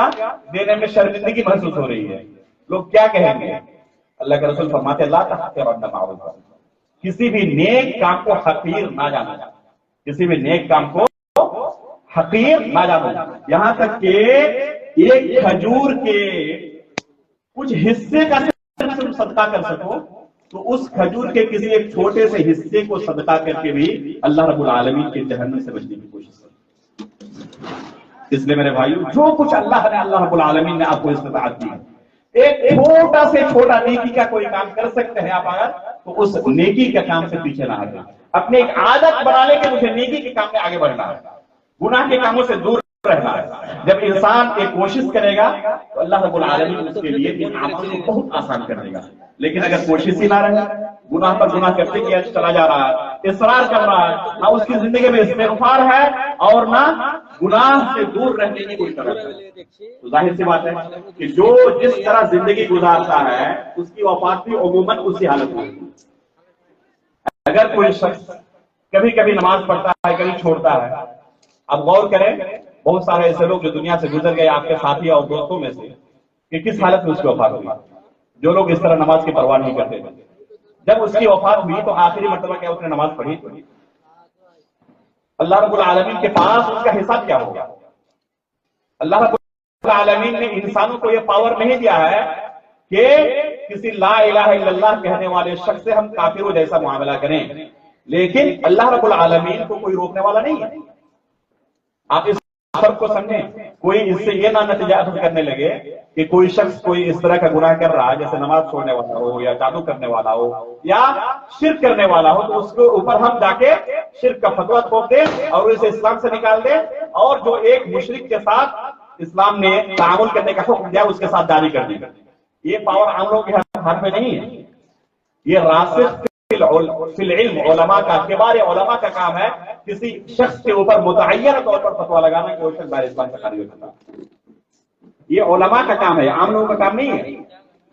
دینے میں شرمندگی محسوس ہو رہی ہے، لوگ کیا کہیں گے؟ اللہ کے رسول فرماتے ہیں لا تحقرن معروفا، کسی بھی نیک کام کو حقیر نہ جانا، کسی بھی نیک کام کو حقیر نہ جانا. یہاں تک کہ ایک کھجور کے کچھ حصے کا صرف صدقہ کر سکو تو اس کھجور کے کسی ایک چھوٹے سے حصے کو صدقہ کر کے بھی اللہ رب العالمین کے جہنم سے بچنے کی کوشش کرو. اس لیے میرے بھائیو جو کچھ اللہ رب العالمین نے آپ کو استطاعت دی ہے، ایک چھوٹا سے چھوٹا نیکی کا کوئی کام کر سکتے ہیں آپ اگر تو اس نیکی کے کام سے پیچھے نہ ہٹیں. اپنے ایک عادت بنا لے کہ مجھے نیکی کے کام میں آگے بڑھنا ہے، گناہ کے کاموں سے دور رہنا ہے. جب انسان ایک کوشش کرے گا تو اللہ رب العالمین اس کے لیے ان اعمال کو بہت آسان کر دے گا. لیکن اگر کوشش ہی نہ رہے، گناہ پر گناہ کرتے کیا چلا جا رہا ہے، اصرار کر رہا ہے، نہ اس کی زندگی میں استغفار ہے اور نہ گناہ سے دور رہنے کی کوئی طرف ہے، تو ظاہر سی بات ہے کہ جو جس طرح زندگی گزارتا ہے اس کی وفات بھی عموماً اسی حالت میں ہوتی ہے. اگر کوئی شخص کبھی کبھی نماز پڑھتا ہے کبھی چھوڑتا ہے، اب غور کریں بہت سارے ایسے لوگ جو دنیا سے گزر گئے آپ کے ساتھی اور دوستوں میں سے کہ کس حالت میں اس کی وفات ہوئی. جو لوگ اس طرح نماز کی پرواہ نہیں کرتے تھے، جب اس کی وفات ہوئی تو آخری مرتبہ کیا اس نے نماز پڑھی؟ اللہ رب العالمین کے پاس اس کا حساب کیا ہوگا؟ اللہ رب العالمین نے انسانوں کو یہ پاور نہیں دیا ہے کہ کسی لا الہ الا اللہ کہنے والے شخص سے ہم کافروں جیسا معاملہ کریں، لیکن اللہ رب العالمین کو کوئی روکنے والا نہیں ہے. آپ اس فرق کو سمجھیں. کوئی اس سے یہ نہ نتیجہ کرنے لگے کہ کوئی شخص کوئی اس طرح کا گناہ کر رہا ہے جیسے نماز چھوڑنے والا ہو یا جادو کرنے والا ہو یا شرک کرنے والا ہو تو اس کے اوپر ہم جا کے شرک کا فتویٰ تھوپ دیں اور اسے اسلام سے نکال دیں، اور جو ایک مشرک کے ساتھ اسلام نے تعامل کرنے کا حکم دیا اس کے ساتھ جاری کر دیں. یہ پاور عام لوگوں کے ہاتھ میں نہیں ہے، یہ راسخ فی العلم علماء کا، کبار علماء کا کام ہے کسی شخص کے اوپر متعینہ طور پر فتویٰ لگانا کہ وہ شخص دار اسلام کا خارج ہو جاتا ہے. یہ علماء کا کام ہے، عام لوگوں کا کام نہیں ہے.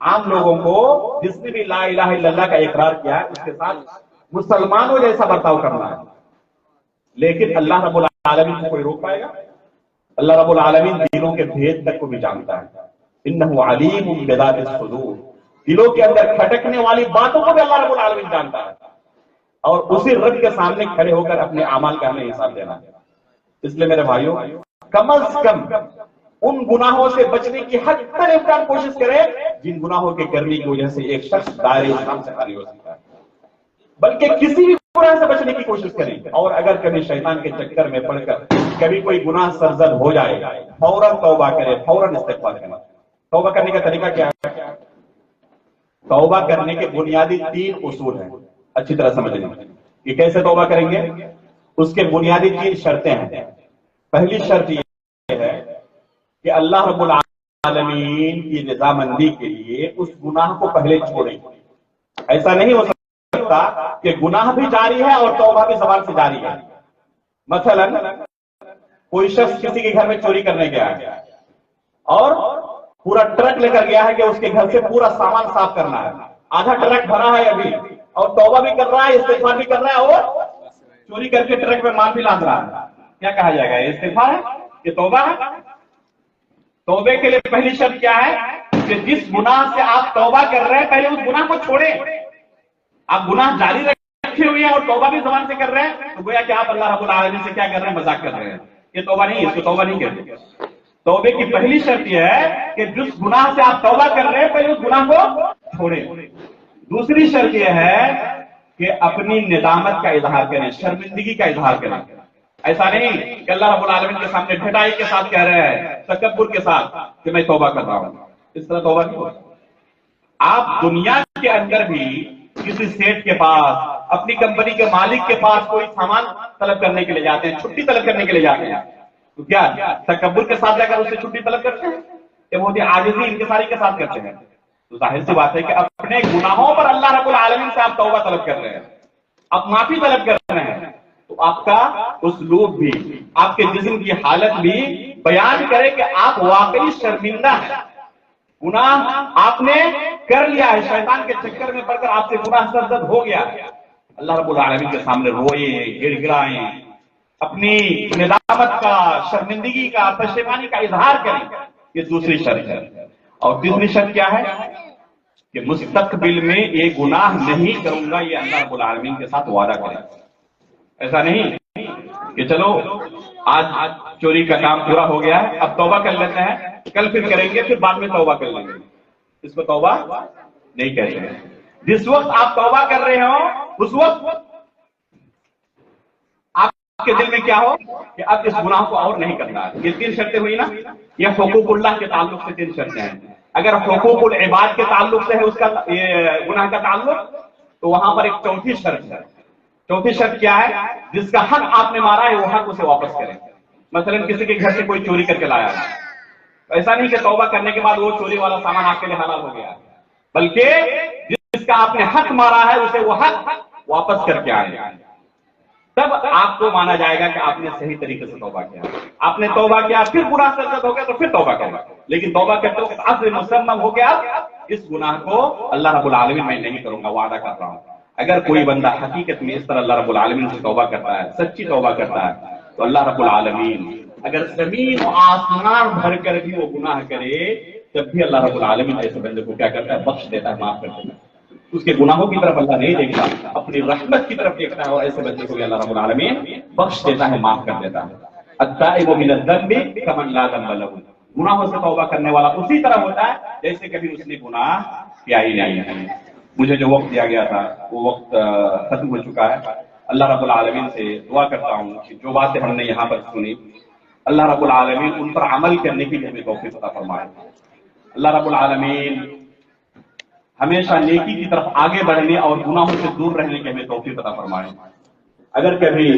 عام لوگوں کو جس نے بھی لا الہ الا اللہ کا اقرار کیا ہے اس کے ساتھ مسلمانوں جیسا برتاؤ کرنا ہے. لیکن اللہ رب العالمین کو کوئی روک پائے گا؟ اللہ رب العالمین دلوں کے بھید تک کو بھی جانتا ہے. انہ علیم بذات الصدور، دلوں کے اندر کھٹکنے والی باتوں کو بھی اللہ رب العالمین جانتا ہے، اور اسی رب کے سامنے کھڑے ہو کر اپنے اعمال کا ہمیں حساب دینا ہے. اس لیے میرے بھائیوں کم از کم ان گناہوں سے بچنے کی ہر امکان کوشش کرے جن گناہوں کے کرنے کی وجہ سے ایک شخص دائرے اسلام سے خارج ہو سکتا ہے، بلکہ کسی بھی گناہ سے بچنے کی کوشش کریں۔ اور اگر کبھی شیطان کے چکر میں پڑ کر کبھی کوئی گناہ سرزد ہو جائے، فوراً توبہ کرے، فوراً استغفار کرے۔ توبہ کرنے کا طریقہ کیا ہے؟ توبہ کرنے کے بنیادی 3 اصول ہیں، اچھی طرح سمجھ لیں کہ کیسے توبہ کریں گے۔ اس کے بنیادی 3 شرطیں ہیں۔ پہلی شرط یہ ہے کہ اللہ رب العالمین کی رضامندی کے لیے اس گناہ کو پہلے چھوڑیں۔ ایسا نہیں ہو سکتا کہ گناہ بھی جاری ہے اور توبہ بھی زبان سے جاری ہے۔ مثلا کوئی شخص کسی کے گھر میں چوری کرنے گیا ہے اور پورا ٹرک لے کر گیا ہے کہ اس کے گھر سے پورا سامان صاف کرنا ہے، آدھا ٹرک بھرا ہے ابھی، اور توبہ بھی کر رہا ہے، استغفار بھی کر رہا ہے، اور چوری کر کے ٹرک میں مال بھی لاند رہا ہے۔ کیا کہا جائے گا؟ یہ استغفار ہے؟ یہ توبہ ہے؟ توبے کے لیے پہلی شرط کیا ہے کہ جس گناہ سے آپ توبہ کر رہے ہیں پہلے اس گناہ کو چھوڑیں۔ آپ گناہ جاری رکھے ہوئے ہیں اور توبہ بھی زبان سے کر رہے ہیں تو گویا کہ آپ اللہ رب العالمین سے کیا کر رہے ہیں؟ مذاق کر رہے ہیں۔ یہ توبہ نہیں، اس کو توبہ نہیں کہتے۔ توبے کی پہلی شرط یہ ہے کہ جس گناہ سے آپ توبہ کر رہے ہیں پہلے اس گناہ کو چھوڑیں۔ دوسری شرط یہ ہے کہ اپنی ندامت کا اظہار کریں، شرمندگی کا اظہار کریں۔ ایسا نہیں کہ اللہ رب العالمین کے سامنے ڈھٹائی کے ساتھ کہہ رہے ہیں، تکبر کے ساتھ کہ میں توبہ کر رہا ہوں۔ اس طرح توبہ نہیں ہوتی۔ آپ دنیا کے اندر بھی کسی سیٹ کے پاس، اپنی کمپنی کے مالک کے پاس کوئی سامان طلب کرنے کے لیے جاتے ہیں، چھٹی طلب کرنے کے لیے جاتے ہیں، تو کیا تکبر کے ساتھ جا کر اس سے چھٹی طلب کرتے ہیں کہ بہت ہی عاجزی انکساری کے ساتھ کرتے ہیں؟ تو ظاہر سی بات ہے کہ اپنے گناہوں پر اللہ رب العالمین سے آپ توبہ طلب کر رہے ہیں، آپ معافی طلب کر رہے ہیں، تو آپ کا اسلوب بھی، آپ کے جسم کی حالت بھی بیان کرے کہ آپ واقعی شرمندہ ہیں، گناہ آپ نے کر لیا ہے، شیطان کے چکر میں پڑ کر آپ سے گناہ سرزد ہو گیا ہے۔ اللہ رب العالمین کے سامنے روئیں، گڑ گڑائیں، اپنی ندامت کا، شرمندگی کا، پشیمانی کا اظہار کریں۔ یہ دوسری شرط ہے۔ اور تیسری شرط کیا ہے کہ مستقبل میں یہ گناہ نہیں کروں گا، یہ اللہ رب العالمین کے ساتھ وعدہ کریں۔ ایسا نہیں کہ چلو آج چوری کا کام پورا ہو گیا ہے، اب توبہ کر لیتے ہیں، کل پھر کریں گے، پھر بعد میں توبہ کر لیں گے۔ اس کو توبہ نہیں کہتے ہیں۔ جس وقت آپ توبہ کر رہے ہو اس وقت آپ کے دل میں کیا ہو کہ اب اس گناہ کو اور نہیں کرنا ہے۔ یہ 3 شرطیں ہوئی نا، یہ حقوق اللہ کے تعلق سے 3 شرطیں ہیں۔ اگر حقوق العباد کے تعلق سے ہے اس کا یہ گناہ کا تعلق، تو وہاں پر ایک چوتھی شرط ہے۔ چوتھی شرط کیا ہے؟ جس کا حق آپ نے مارا ہے وہ حق اسے واپس کریں۔ مثلا کسی کے گھر سے کوئی چوری کر کے لایا ہے، ایسا نہیں کہ توبہ کرنے کے بعد وہ چوری والا سامان آپ کے لیے حلال ہو گیا، بلکہ جس کا آپ نے حق مارا ہے اسے وہ حق واپس کر کے آئے، تب آپ کو مانا جائے گا کہ آپ نے صحیح طریقے سے توبہ کیا۔ آپ نے توبہ کیا، پھر گناہ سرزد ہو گیا تو پھر توبہ کرنا، لیکن توبہ کرتے وقت عزم مصمم ہو گیا اس گناہ کو اللہ رب العالمین میں نہیں کروں گا، وعدہ کر رہا ہوں۔ اگر کوئی بندہ حقیقت میں اس طرح اللہ رب العالمین سے توبہ کرتا ہے، سچی توبہ کرتا ہے، تو اللہ رب العالمین اگر زمین و آسمان بھر کر بھی وہ گناہ کرے تب بھی اللہ رب العالمین ایسے بندے کو کیا کرتا ہے؟ بخش دیتا ہے، معاف کر دیتا ہے۔ اس کے گناہوں کی طرف اللہ نہیں دیکھتا، اپنی رحمت کی طرف دیکھتا ہے، اور ایسے بندے کو بھی اللہ رب العالمین بخش دیتا ہے، معاف کر دیتا ہے۔ التائب من الذنب کمن لا ذنب له، گناہوں سے توبہ کرنے والا اسی طرح ہوتا ہے جیسے کبھی اس نے گناہ کیا ہی نہیں ہے۔ مجھے جو وقت دیا گیا تھا وہ وقت ختم ہو چکا ہے۔ اللہ رب العالمین سے دعا کرتا ہوں کہ جو باتیں ہم نے یہاں پر سنی اللہ رب العالمین ان پر عمل کرنے کی ہمیں توفیق عطا فرمائے۔ اللہ رب العالمین ہمیشہ نیکی کی طرف آگے بڑھنے اور گناہوں سے دور رہنے کی ہمیں توفیق عطا فرمائے۔ اگر کبھی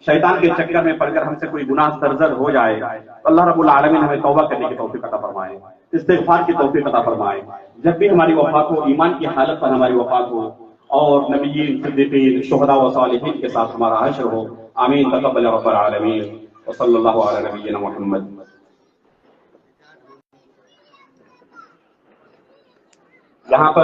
شیطان کے چکر میں پڑ کر ہم سے کوئی گناہ سرزد ہو جائے تو اللہ رب العالمین ہمیں توبہ کرنے کی توفیق عطا فرمائے، استغفار کی توفیق عطا فرمائے۔ جب بھی ہماری وفات ہو ایمان کی حالت پر ہماری وفات ہو، اور نبیین، صدیقین، شہداء و صالحین کے ساتھ ہمارا حشر ہو۔ آمین تقبل رب العالمین وصلی اللہ علی نبینا محمد۔ یہاں پر